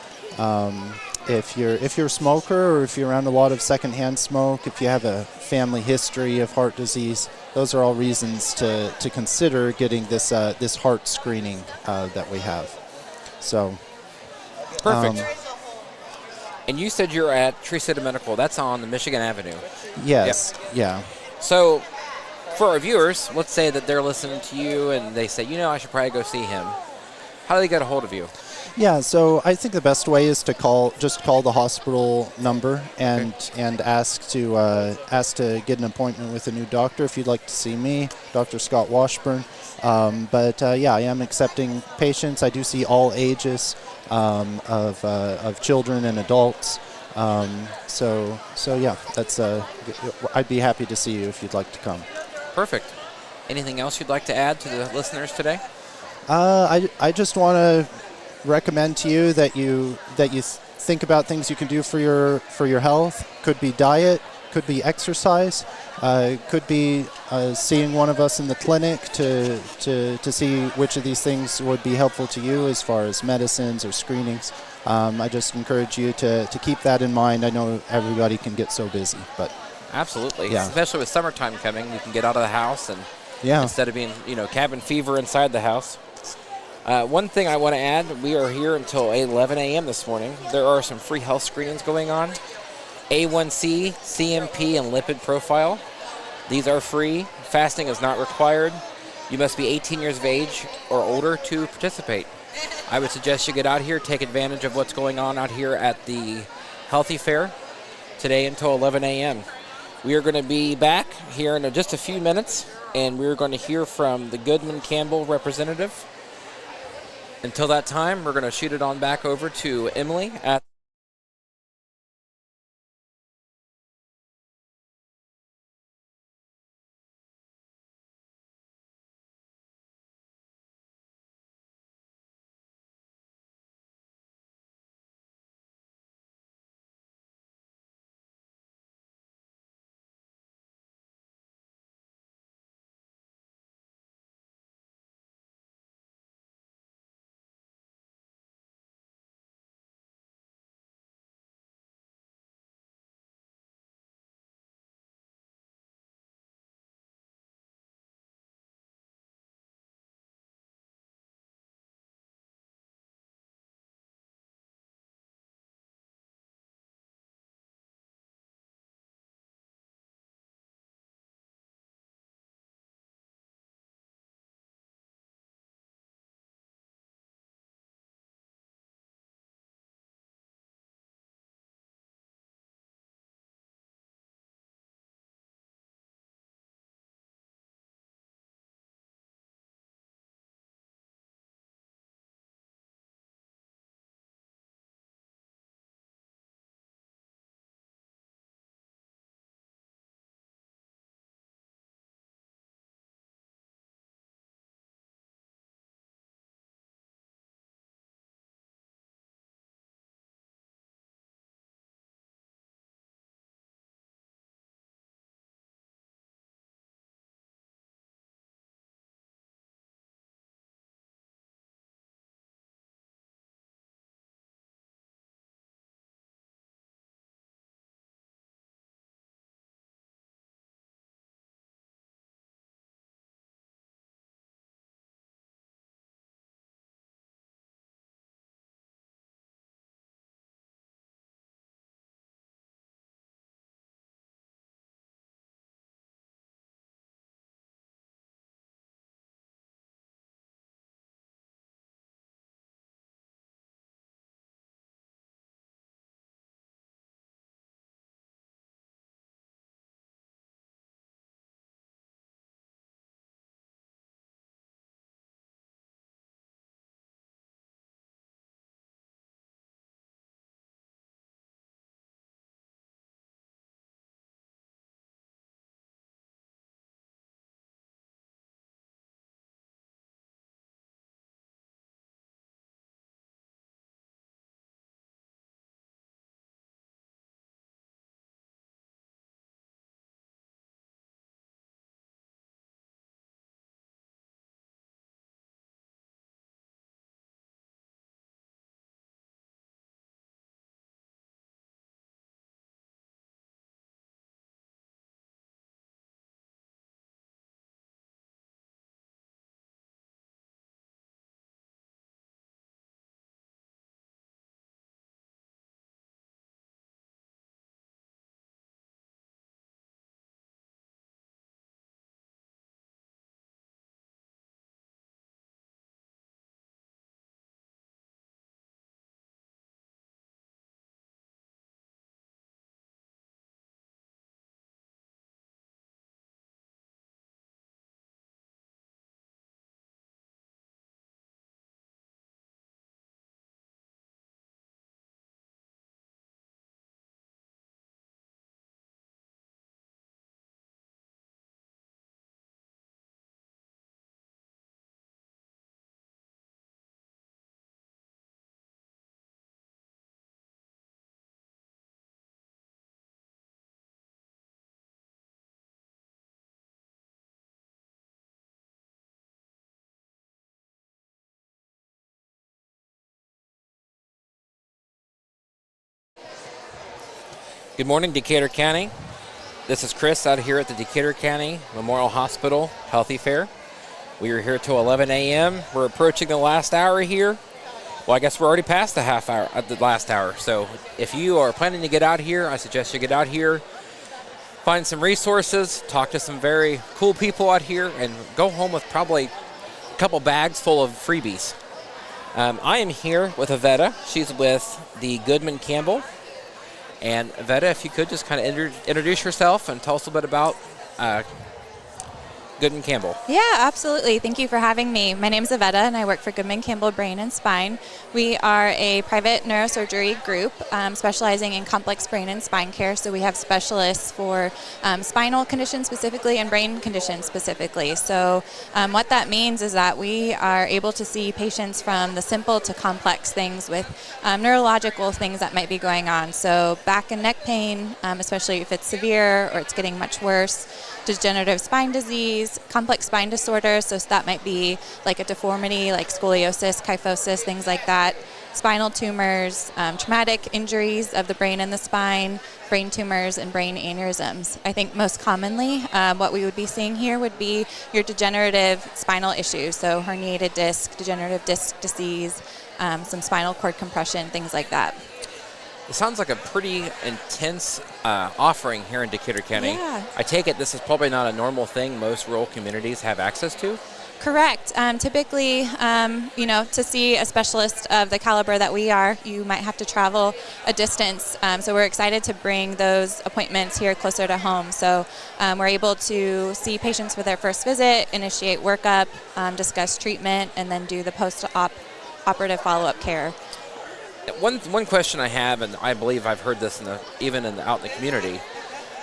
if you're a smoker or if you're around a lot of secondhand smoke, if you have a family history of heart disease. Those are all reasons to consider getting this heart screening that we have. So. Perfect. And you said you're at Tree City Medical. That's on the Michigan Avenue. Yes. Yep. Yeah. So, for our viewers, let's say that they're listening to you and they say, I should probably go see him. How do they get a hold of you? Yeah, so I think the best way is to call the hospital number and ask to get an appointment with a new doctor if you'd like to see me, Dr. Scott Washburn. I am accepting patients. I do see all ages of children and adults. That's I'd be happy to see you if you'd like to come. Perfect. Anything else you'd like to add to the listeners today? I just want to recommend to you that you think about things you can do for your health. Could be diet, could be exercise, could be seeing one of us in the clinic to see which of these things would be helpful to you as far as medicines or screenings. I just encourage you to keep that in mind. I know everybody can get so busy, but absolutely, yeah. Especially with summertime coming, you can get out of the house and instead of being cabin fever inside the house. One thing I want to add, we are here until 11 a.m. this morning. There are some free health screenings going on. A1C, CMP, and lipid profile. These are free. Fasting is not required. You must be 18 years of age or older to participate. I would suggest you get out here, take advantage of what's going on out here at the Healthy Fair today until 11 a.m. We are going to be back here in just a few minutes, and we're going to hear from the Goodman Campbell representative. Until that time, we're going to shoot it on back over to Emily at Good morning, Decatur County. This is Chris out here at the Decatur County Memorial Hospital Healthy Fair. We are here till 11 a.m. We're approaching the last hour here. Well, I guess we're already past the half hour at the last hour. So if you are planning to get out here, I suggest you get out here, find some resources, talk to some very cool people out here, and go home with probably a couple bags full of freebies. I am here with Avetta. She's with the Goodman Campbell. And Avetta, if you could just kind of introduce yourself and tell us a little bit about Goodman Campbell. Yeah, absolutely. Thank you for having me. My name is Avetta, and I work for Goodman Campbell Brain and Spine. We are a private neurosurgery group specializing in complex brain and spine care. So we have specialists for spinal conditions specifically and brain conditions specifically. So what that means is that we are able to see patients from the simple to complex things with neurological things that might be going on. So back and neck pain, especially if it's severe or it's getting much worse, degenerative spine disease, complex spine disorders, so that might be like a deformity like scoliosis, kyphosis, things like that, spinal tumors, traumatic injuries of the brain and the spine, brain tumors, and brain aneurysms. I think most commonly what we would be seeing here would be your degenerative spinal issues, so herniated disc, degenerative disc disease, some spinal cord compression, things like that. It sounds like a pretty intense offering here in Decatur County. Yeah. I take it this is probably not a normal thing most rural communities have access to? Correct. Typically, to see a specialist of the caliber that we are, you might have to travel a distance. So we're excited to bring those appointments here closer to home. So we're able to see patients for their first visit, initiate workup, discuss treatment, and then do the post-operative follow-up care. One question I have, and I believe I've heard this out in the community.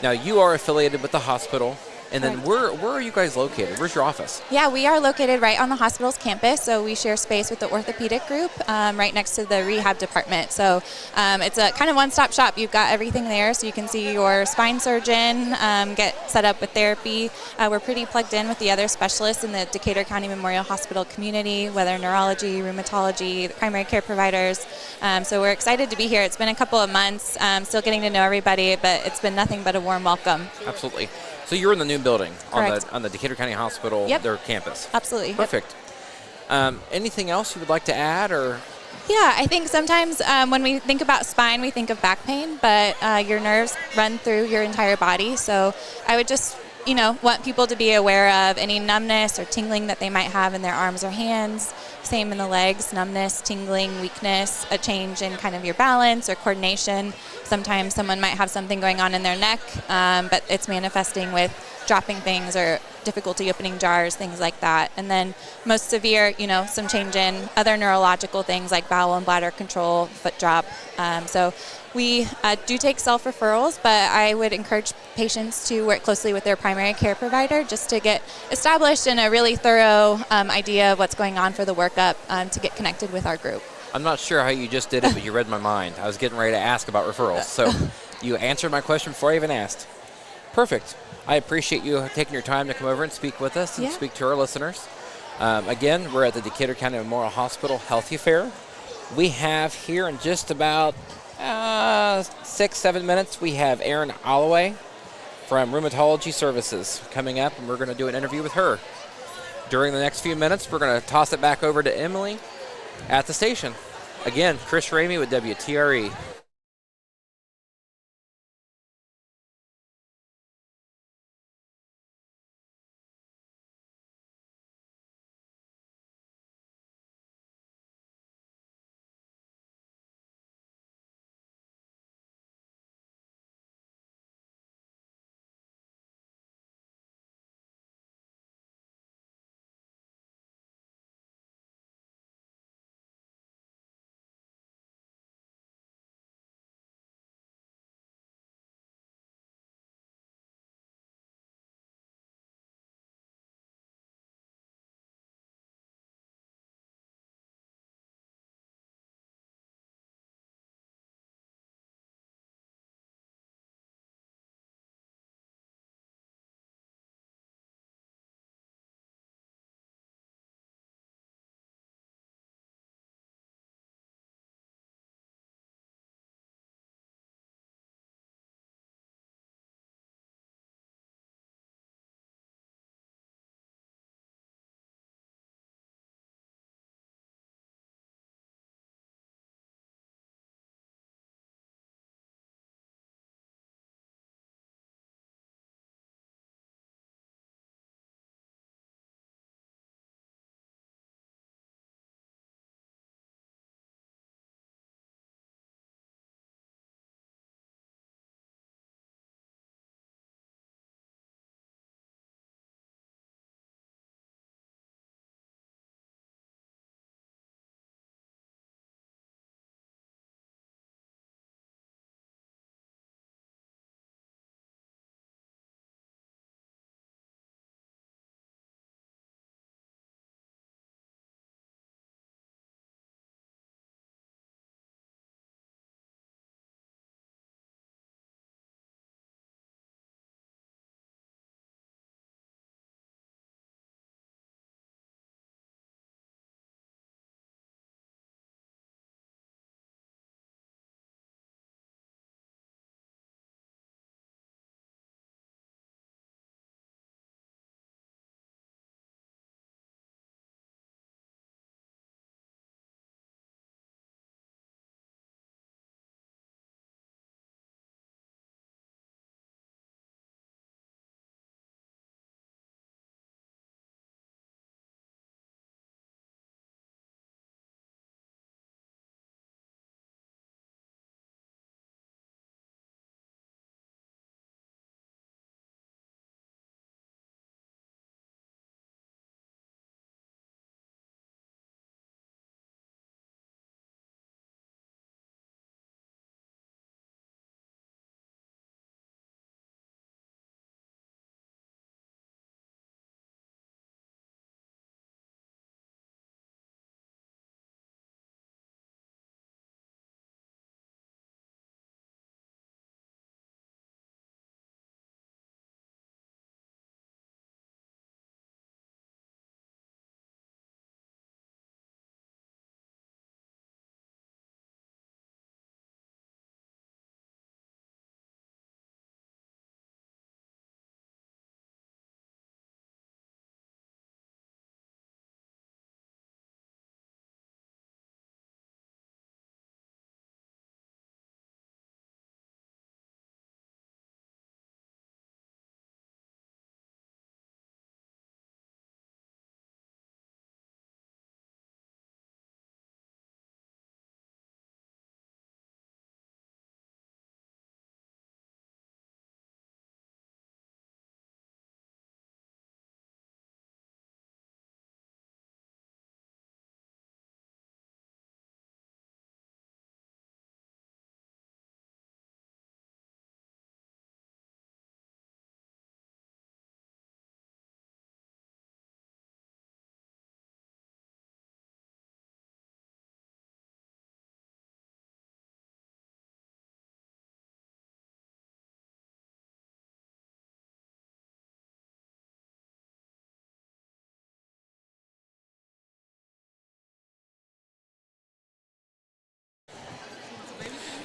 Now, you are affiliated with the hospital, and then where are you guys located? Where's your office? Yeah, we are located right on the hospital's campus, so we share space with the orthopedic group right next to the rehab department. So it's a kind of one-stop shop. You've got everything there, so you can see your spine surgeon, get set up with therapy. We're pretty plugged in with the other specialists in the Decatur County Memorial Hospital community, whether neurology, rheumatology, the primary care providers. So we're excited to be here. It's been a couple of months, still getting to know everybody, but it's been nothing but a warm welcome. Absolutely. So you're in the new building Correct. on the Decatur County Hospital, Yep. their campus. Absolutely. Perfect. Anything else you would like to add, or? Yeah, I think sometimes when we think about spine, we think of back pain, but your nerves run through your entire body. So I would just, want people to be aware of any numbness or tingling that they might have in their arms or hands. Same in the legs, numbness, tingling, weakness, a change in kind of your balance or coordination. Sometimes someone might have something going on in their neck, but it's manifesting with dropping things or difficulty opening jars, things like that. And then most severe, some change in other neurological things like bowel and bladder control, foot drop. So we do take self-referrals, but I would encourage patients to work closely with their primary care provider just to get established in a really thorough idea of what's going on for the workup to get connected with our group. I'm not sure how you just did it, but you read my mind. I was getting ready to ask about referrals, so you answered my question before I even asked. Perfect. I appreciate you taking your time to come over and speak with us and speak to our listeners. Again, we're at the Decatur County Memorial Hospital Healthy Fair. We have here in just about 6-7 minutes, we have Erin Alloway from Rheumatology Services coming up, and we're going to do an interview with her. During the next few minutes, we're going to toss it back over to Emily at the station. Again, Chris Ramey with WTRE.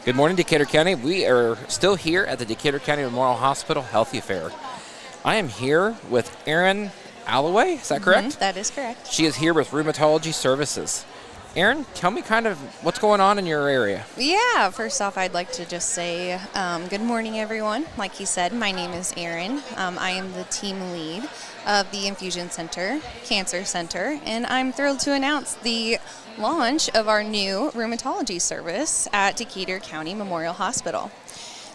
Good morning, Decatur County. We are still here at the Decatur County Memorial Hospital Healthy Fair. I am here with Erin Alloway, is that correct? That is correct. She is here with Rheumatology Services. Erin, tell me kind of what's going on in your area. Yeah, first off, I'd like to just say good morning, everyone. Like he said, my name is Erin. I am the team lead of the Infusion Center, Cancer Center, and I'm thrilled to announce the launch of our new rheumatology service at Decatur County Memorial Hospital.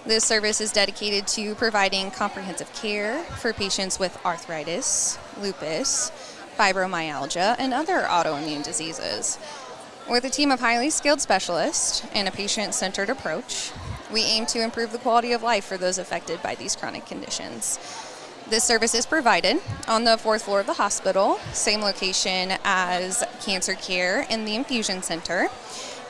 This service is dedicated to providing comprehensive care for patients with arthritis, lupus, fibromyalgia, and other autoimmune diseases. With a team of highly skilled specialists and a patient-centered approach, we aim to improve the quality of life for those affected by these chronic conditions. This service is provided on the 4th floor of the hospital, same location as cancer care and the infusion center.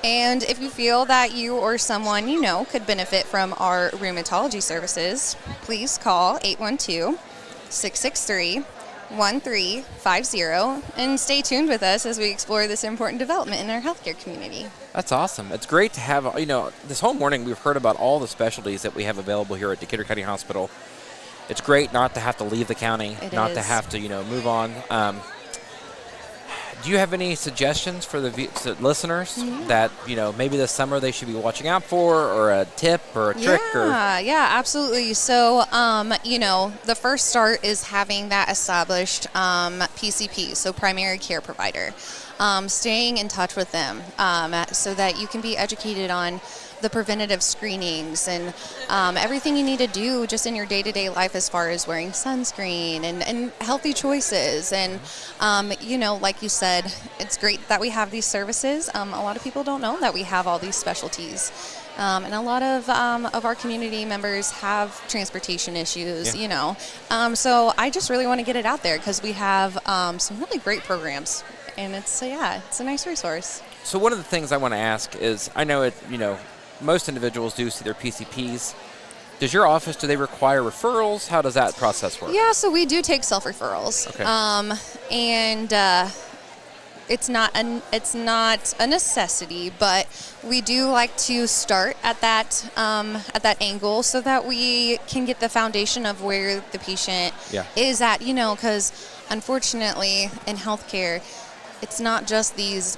And if you feel that you or someone you know could benefit from our rheumatology services, please call 812-663-1350 and stay tuned with us as we explore this important development in our healthcare community. That's awesome. It's great to have, this whole morning we've heard about all the specialties that we have available here at Decatur County Hospital. It's great not to have to leave the county, to have to, move on. Do you have any suggestions for the listeners that, maybe this summer they should be watching out for, or a tip or a trick? Yeah, absolutely. So, the first start is having that established PCP, so primary care provider. Staying in touch with them so that you can be educated on the preventative screenings and everything you need to do just in your day-to-day life as far as wearing sunscreen and healthy choices. And, like you said, it's great that we have these services. A lot of people don't know that we have all these specialties. And a lot of our community members have transportation issues, So I just really want to get it out there because we have some really great programs. And it's a nice resource. So one of the things I want to ask is, I know most individuals do see their PCPs. Does your office, do they require referrals? How does that process work? Yeah, so we do take self-referrals. Okay. And it's not a necessity, but we do like to start at that angle so that we can get the foundation of where the patient is at, because unfortunately in healthcare, it's not just it's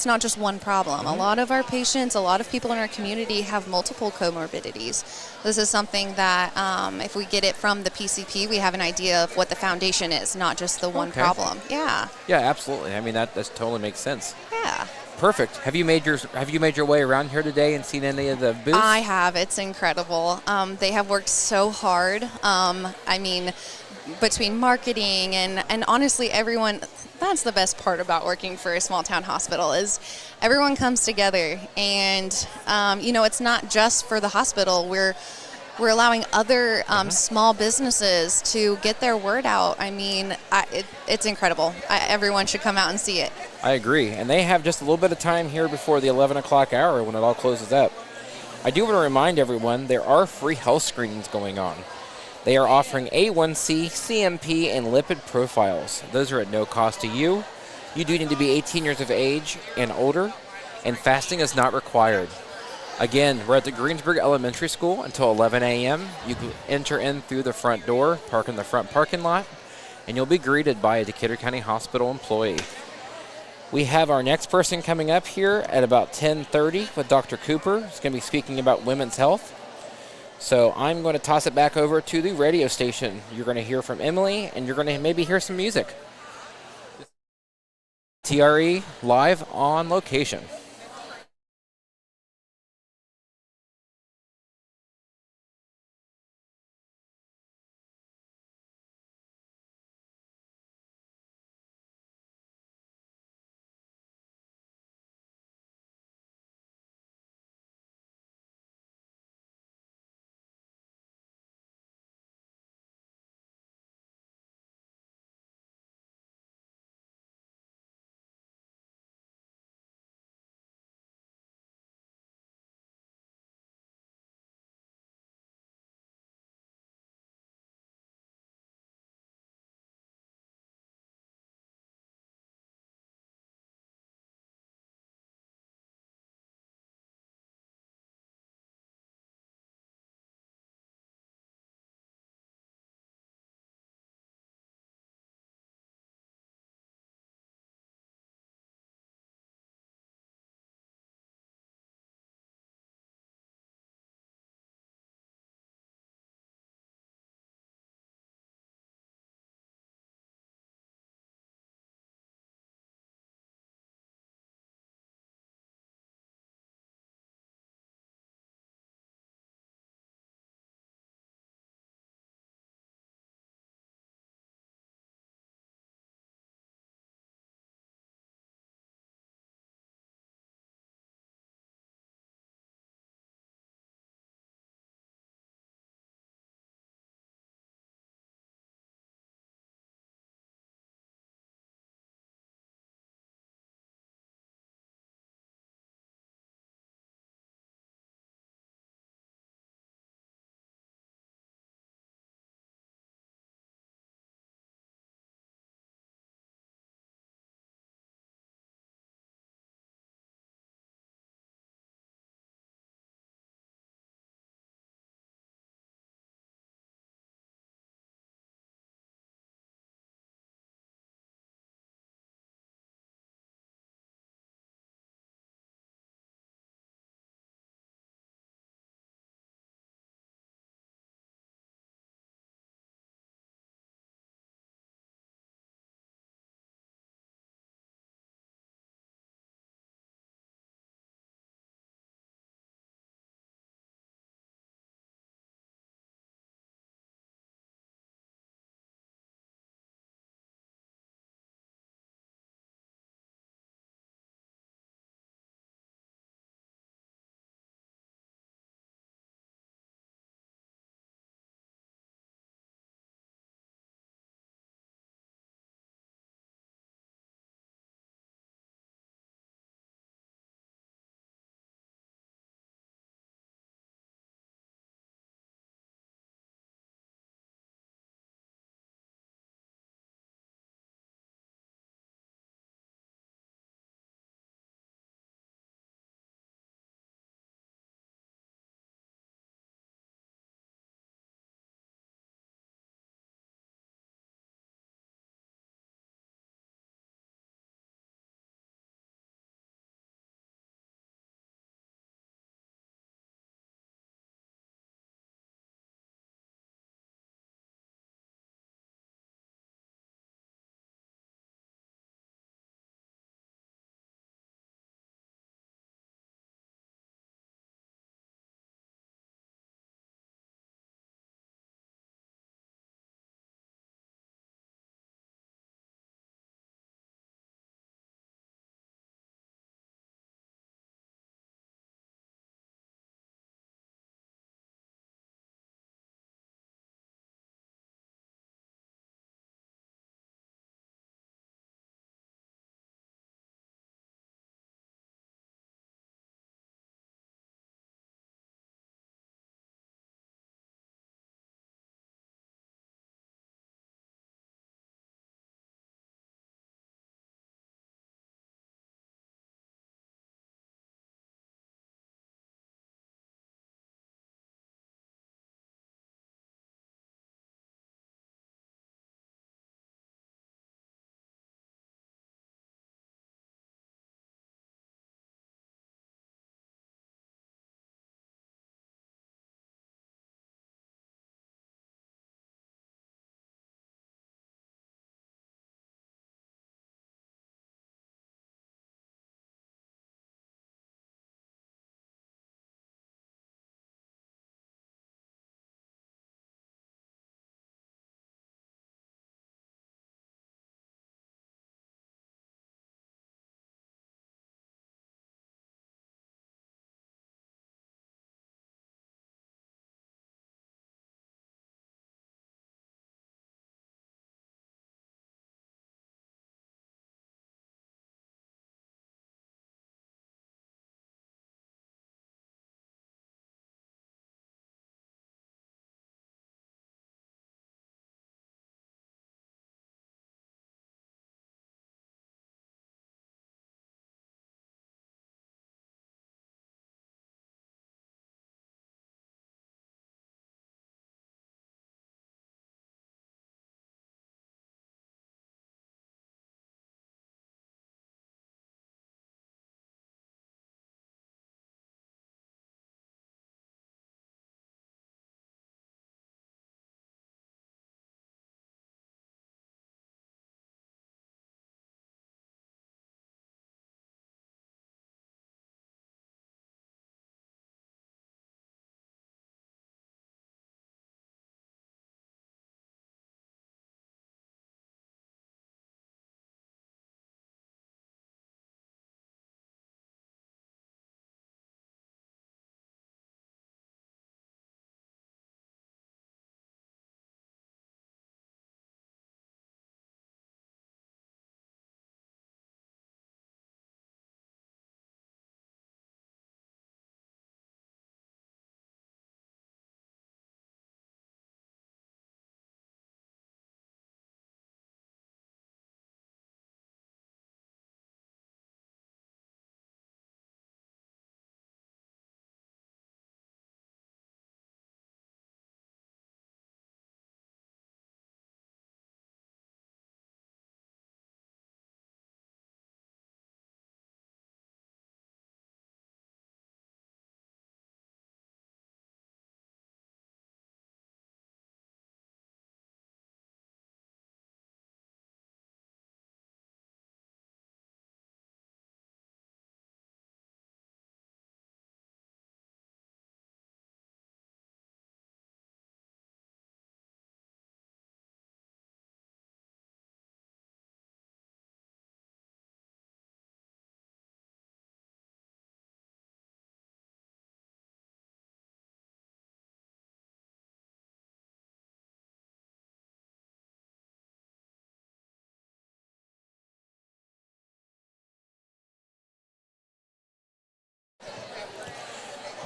not just one problem. A lot of our patients, a lot of people in our community have multiple comorbidities. This is something that if we get it from the PCP, we have an idea of what the foundation is, not just the one problem. Yeah. Yeah, absolutely. I mean, that totally makes sense. Yeah. Perfect. Have you made your way around here today and seen any of the booths? I have. It's incredible. They have worked so hard. Between marketing and honestly everyone, that's the best part about working for a small town hospital is everyone comes together and it's not just for the hospital. We're allowing other small businesses to get their word out. I mean, it's incredible. Everyone should come out and see it. I agree. And they have just a little bit of time here before the 11 o'clock hour when it all closes up. I do want to remind everyone there are free health screenings going on. They are offering A1C, CMP, and lipid profiles. Those are at no cost to you. You do need to be 18 years of age and older, and fasting is not required. Again, we're at the Greensburg Elementary School until 11 a.m. You can enter in through the front door, park in the front parking lot, and you'll be greeted by a Decatur County Hospital employee. We have our next person coming up here at about 10:30 with Dr. Cooper. He's going to be speaking about women's health. So I'm going to toss it back over to the radio station. You're going to hear from Emily, and you're going to maybe hear some music. TRE live on location.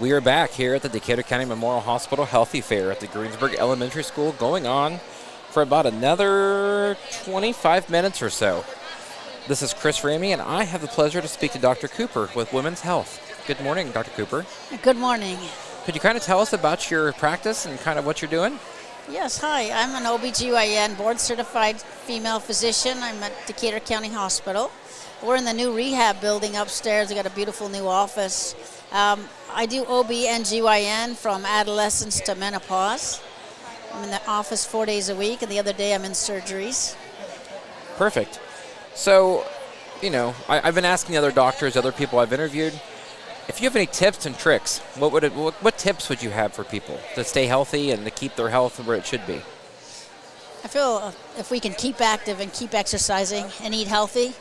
We are back here at the Decatur County Memorial Hospital Healthy Fair at the Greensburg Elementary School, going on for about another 25 minutes or so. This is Chris Ramey, and I have the pleasure to speak to Dr. Cooper with Women's Health. Good morning, Dr. Cooper. Good morning. Could you kind of tell us about your practice and kind of what you're doing? Yes, hi. I'm an OBGYN board-certified female physician. I'm at Decatur County Hospital. We're in the new rehab building upstairs. We got a beautiful new office. I do OB and GYN from adolescence to menopause. I'm in the office 4 days a week, and the other day I'm in surgeries. Perfect. So, I've been asking other doctors, other people I've interviewed, if you have any tips and tricks, what tips would you have for people to stay healthy and to keep their health where it should be? I feel if we can keep active and keep exercising and eat healthy,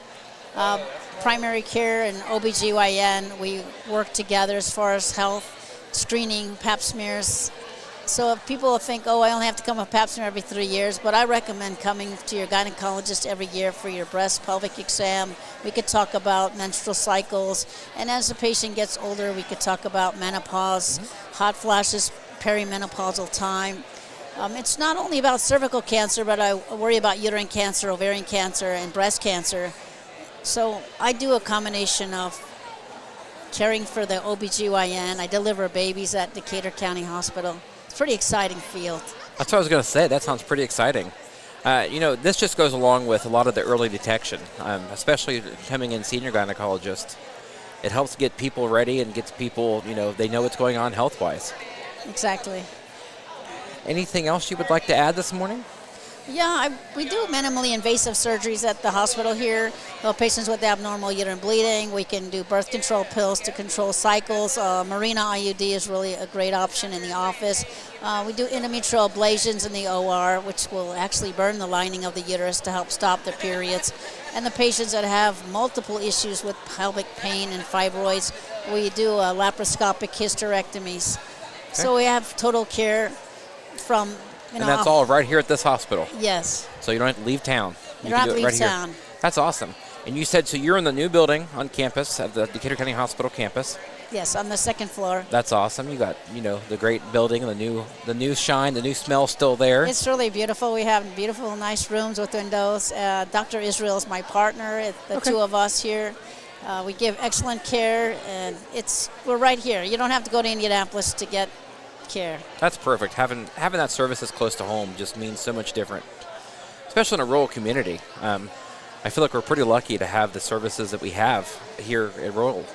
primary care and OBGYN, we work together as far as health, screening, pap smears. So if people think, I only have to come a pap smear every 3 years, but I recommend coming to your gynecologist every year for your breast pelvic exam. We could talk about menstrual cycles, and as the patient gets older, we could talk about menopause, hot flashes, perimenopausal time. It's not only about cervical cancer, but I worry about uterine cancer, ovarian cancer, and breast cancer. So I do a combination of caring for the OBGYN. I deliver babies at Decatur County Hospital. It's a pretty exciting field. That's what I was going to say. That sounds pretty exciting. This just goes along with a lot of the early detection, especially coming in senior gynecologist. It helps get people ready and gets people, they know what's going on health-wise. Exactly. Anything else you would like to add this morning? Yeah, we do minimally invasive surgeries at the hospital here. Patients with abnormal uterine bleeding, we can do birth control pills to control cycles. Mirena IUD is really a great option in the office. We do endometrial ablations in the OR, which will actually burn the lining of the uterus to help stop the periods. And the patients that have multiple issues with pelvic pain and fibroids, we do laparoscopic hysterectomies. Okay. So we have total care from... And that's all right here at this hospital? Yes. So you don't have to leave town? You don't have to leave town. Here. That's awesome. And you said, so you're in the new building on campus, at the Decatur County Hospital campus? Yes, on the second floor. That's awesome. You got, the great building, the new shine, the new smell still there. It's really beautiful. We have beautiful, nice rooms with windows. Dr. Israel is my partner, the two of us here. We give excellent care, and we're right here. You don't have to go to Indianapolis to get care. That's perfect. Having that service as close to home just means so much different, especially in a rural community. I feel like we're pretty lucky to have the services that we have here at rural.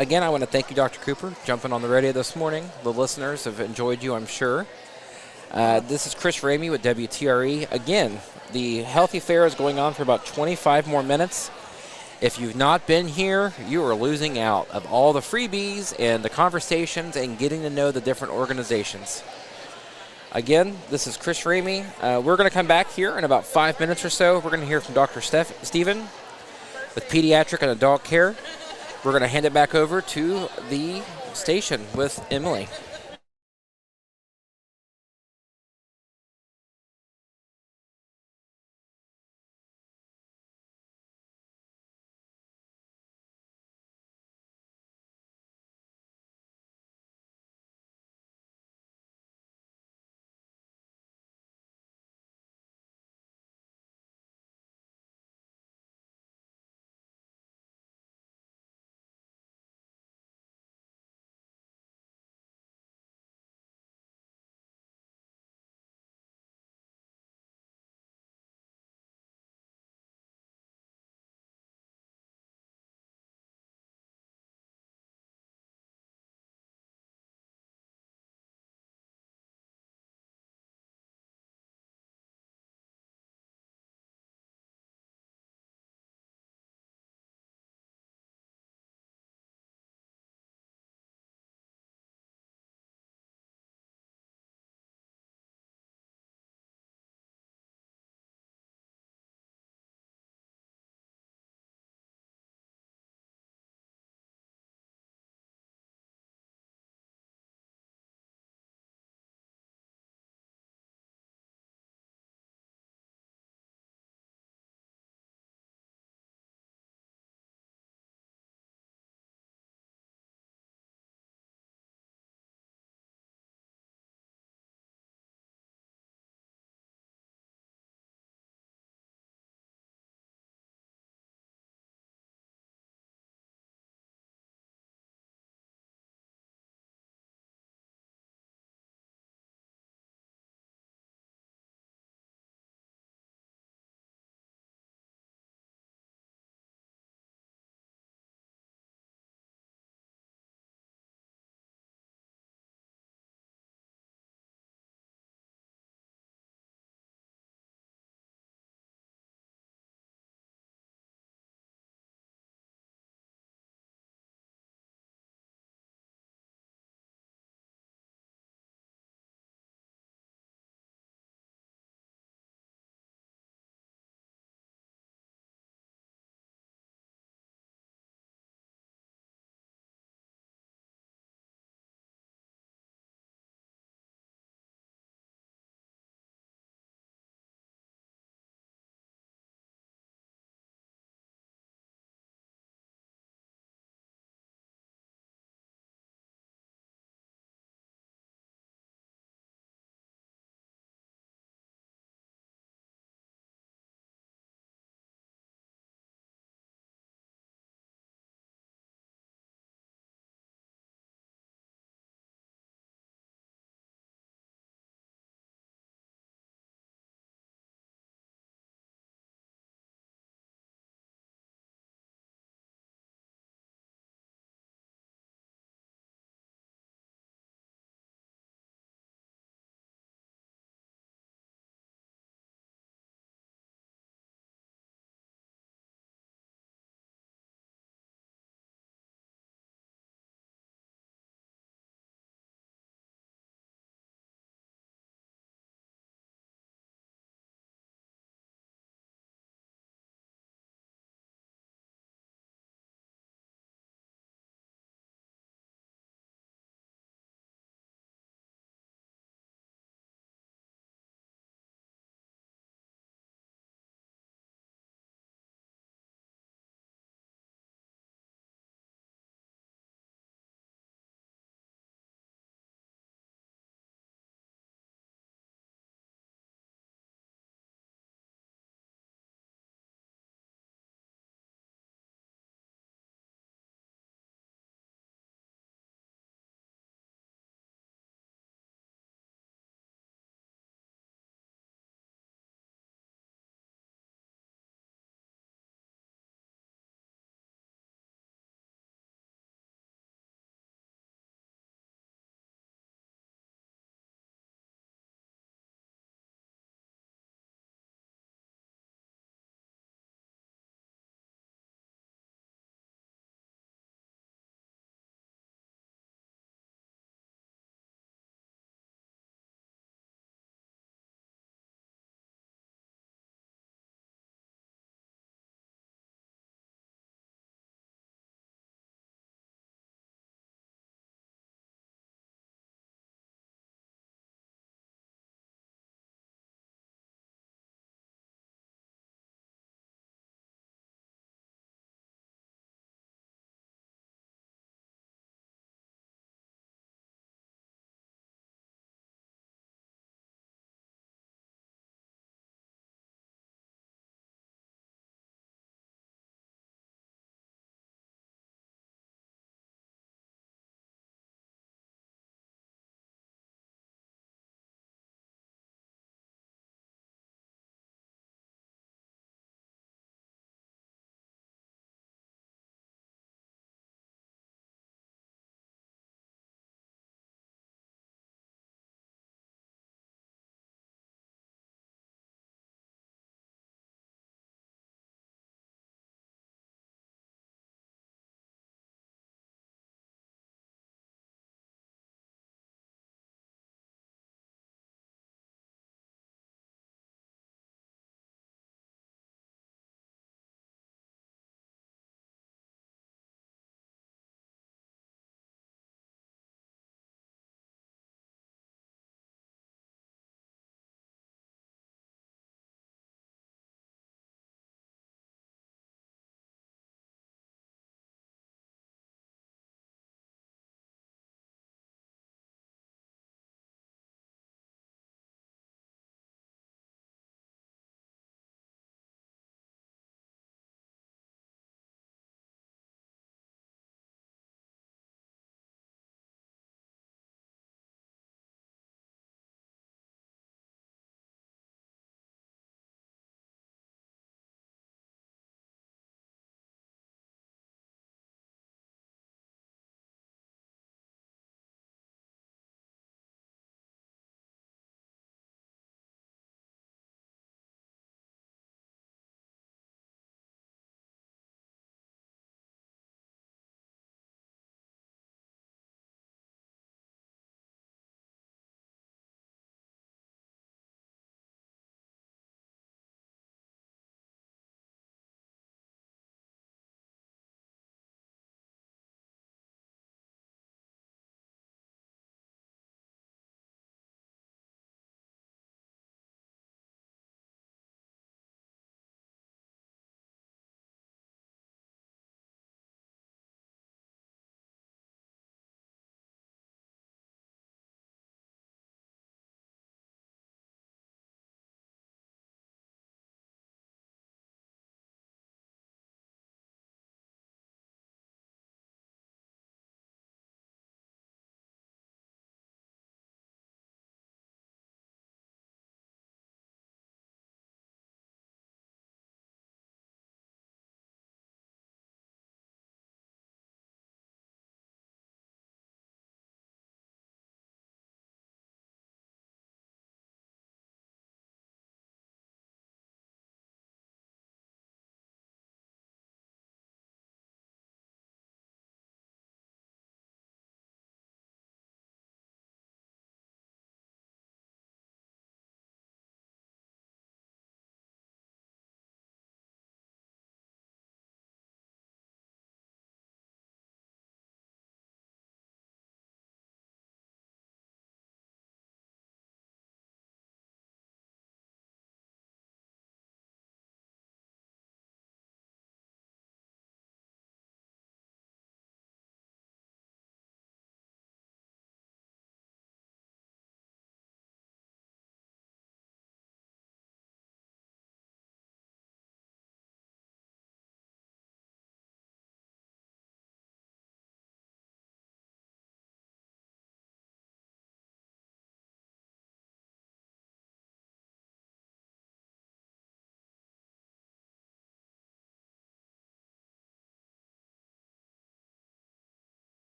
Again, I want to thank you, Dr. Cooper, jumping on the radio this morning. The listeners have enjoyed you, I'm sure. This is Chris Ramey with WTRE. Again, the Healthy Fair is going on for about 25 more minutes. If you've not been here, you are losing out of all the freebies and the conversations and getting to know the different organizations. Again, this is Chris Ramey. We're going to come back here in about 5 minutes or so. We're going to hear from Dr. Stephen with pediatric and adult care. We're going to hand it back over to the station with Emily.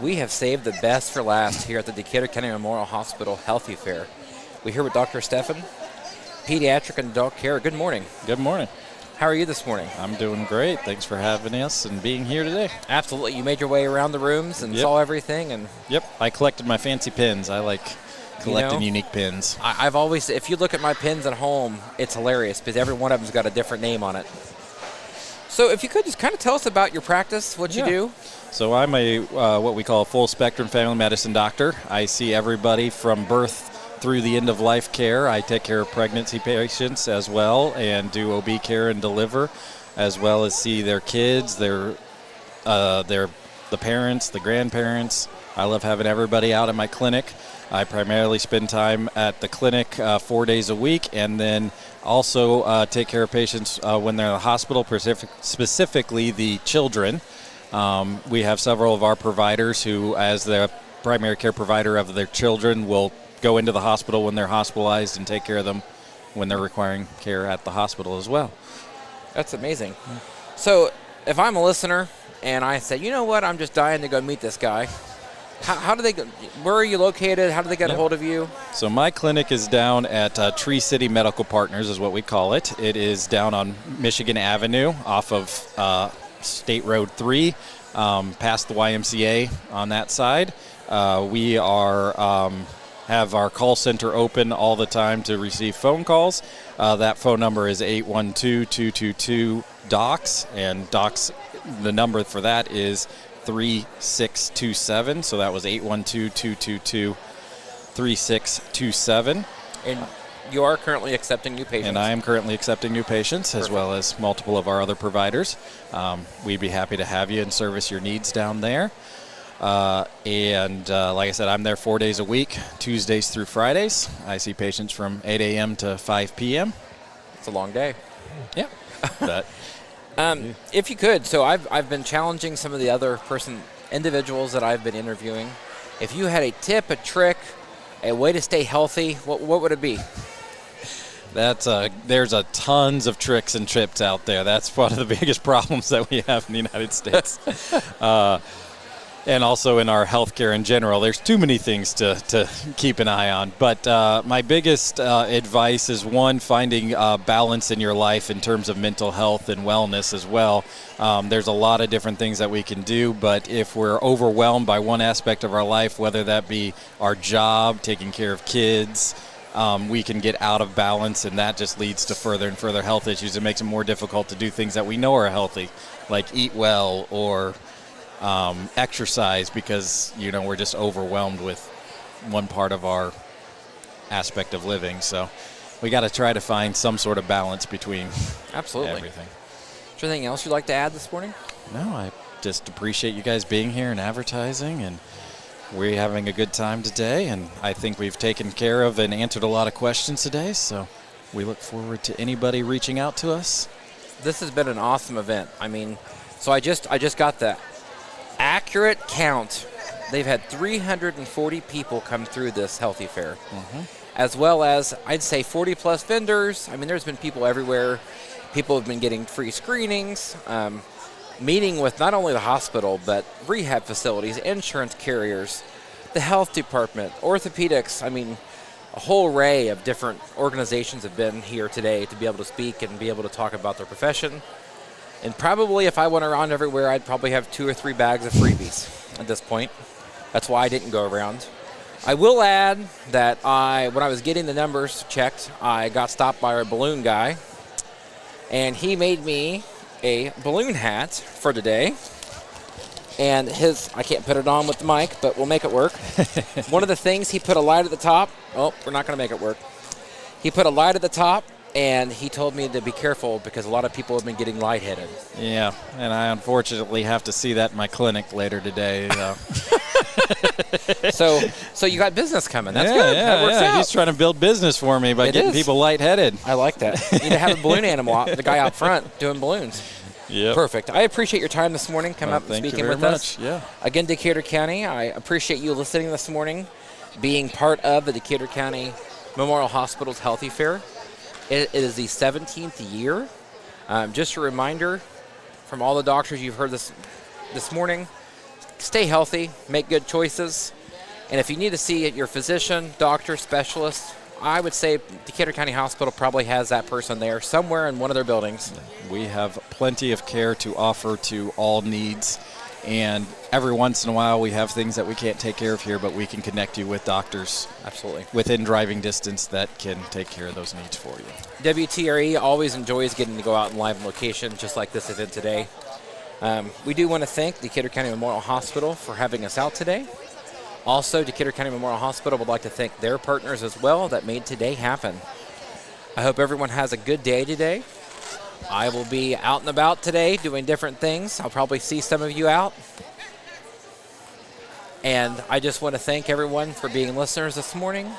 we have saved the best for last here at the Decatur County Memorial Hospital Healthy Fair. We're here with Dr. Stefan, pediatric and adult care. Good morning. Good morning. How are you this morning? I'm doing great. Thanks for having us and being here today. Absolutely. You made your way around the rooms and saw everything. And Yep. I collected my fancy pins. I like collecting unique pins. I've always, if you look at my pins at home, it's hilarious because every one of them's got a different name on it. So if you could just kind of tell us about your practice, what you do. So I'm a what we call a full spectrum family medicine doctor. I see everybody from birth through the end of life care. I take care of pregnancy patients as well and do OB care and deliver, as well as see their kids, the parents, the grandparents. I love having everybody out at my clinic. I primarily spend time at the clinic 4 days a week, and then also take care of patients when they're in the hospital, specifically the children. We have several of our providers who, as the primary care provider of their children, will go into the hospital when they're hospitalized and take care of them when they're requiring care at the hospital as well. That's amazing. So if I'm a listener and I say, you know what, I'm just dying to go meet this guy, how do they go? Where are you located? How do they get a hold of you? So my clinic is down at Tree City Medical Partners is what we call it. It is down on Michigan Avenue off of State Road 3, past the YMCA on that side. We are have our call center open all the time to receive phone calls. That phone number is 812-222-DOCS, and DOCS, the number for that is 3627. So that was 812-222-3627. And you are currently accepting new patients? And I am currently accepting new patients, as well as multiple of our other providers. We'd be happy to have you and service your needs down there. And like I said, I'm there 4 days a week, Tuesdays through Fridays. I see patients from 8 a.m. to 5 p.m. It's a long day. Yeah. But if you could, so I've been challenging some of the other individuals that I've been interviewing. If you had a tip, a trick, a way to stay healthy, what would it be? There's tons of tricks and tips out there. That's one of the biggest problems that we have in the United States. And also in our healthcare in general, there's too many things to keep an eye on. But my biggest advice is, one, finding balance in your life in terms of mental health and wellness as well. There's a lot of different things that we can do, but if we're overwhelmed by one aspect of our life, whether that be our job, taking care of kids, we can get out of balance, and that just leads to further and further health issues. It makes it more difficult to do things that we know are healthy, like eat well or exercise, because we're just overwhelmed with one part of our aspect of living. So we got to try to find some sort of balance between everything. Is there anything else you'd like to add this morning? No, I just appreciate you guys being here and advertising, and we're having a good time today, and I think we've taken care of and answered a lot of questions today, so we look forward to anybody reaching out to us. This has been an awesome event. I mean, so I just got the accurate count. They've had 340 people come through this healthy fair, as well as, I'd say, 40 plus vendors. I mean, there's been people everywhere. People have been getting free screenings, meeting with not only the hospital, but rehab facilities, insurance carriers, the health department, orthopedics. I mean, a whole array of different organizations have been here today to be able to speak and be able to talk about their profession. And probably if I went around everywhere, I'd probably have 2 or 3 bags of freebies at this point. That's why I didn't go around. I will add that when I was getting the numbers checked, I got stopped by our balloon guy, and he made me a balloon hat for today. And I can't put it on with the mic, but we'll make it work. One of the things, he put a light at the top. Oh, we're not going to make it work. He put a light at the top, and he told me to be careful because a lot of people have been getting lightheaded. Yeah, and I unfortunately have to see that in my clinic later today. So you got business coming. That's good. That works out. He's trying to build business for me by getting people lightheaded. I like that. You need to have a balloon animal, the guy out front doing balloons. Yeah. Perfect. I appreciate your time this morning, coming up and speaking with us. Yeah. Again, Decatur County, I appreciate you listening this morning, being part of the Decatur County Memorial Hospital's Healthy Fair. It is the 17th year. Just a reminder from all the doctors you've heard this morning, stay healthy, make good choices, and if you need to see your physician, doctor, specialist, I would say Decatur County Hospital probably has that person there somewhere in one of their buildings. We have plenty of care to offer to all needs, and every once in a while we have things that we can't take care of here, but we can connect you with doctors Absolutely. within driving distance that can take care of those needs for you. WTRE always enjoys getting to go out in live location, just like this event today. We do want to thank Decatur County Memorial Hospital for having us out today. Also, Decatur County Memorial Hospital would like to thank their partners as well that made today happen. I hope everyone has a good day today. I will be out and about today doing different things. I'll probably see some of you out. And I just want to thank everyone for being listeners this morning.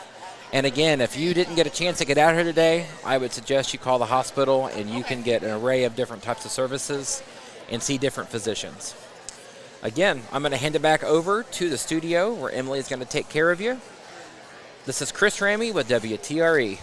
And again, if you didn't get a chance to get out here today, I would suggest you call the hospital and you can get an array of different types of services and see different physicians. Again, I'm going to hand it back over to the studio where Emily is going to take care of you. This is Chris Ramey with WTRE.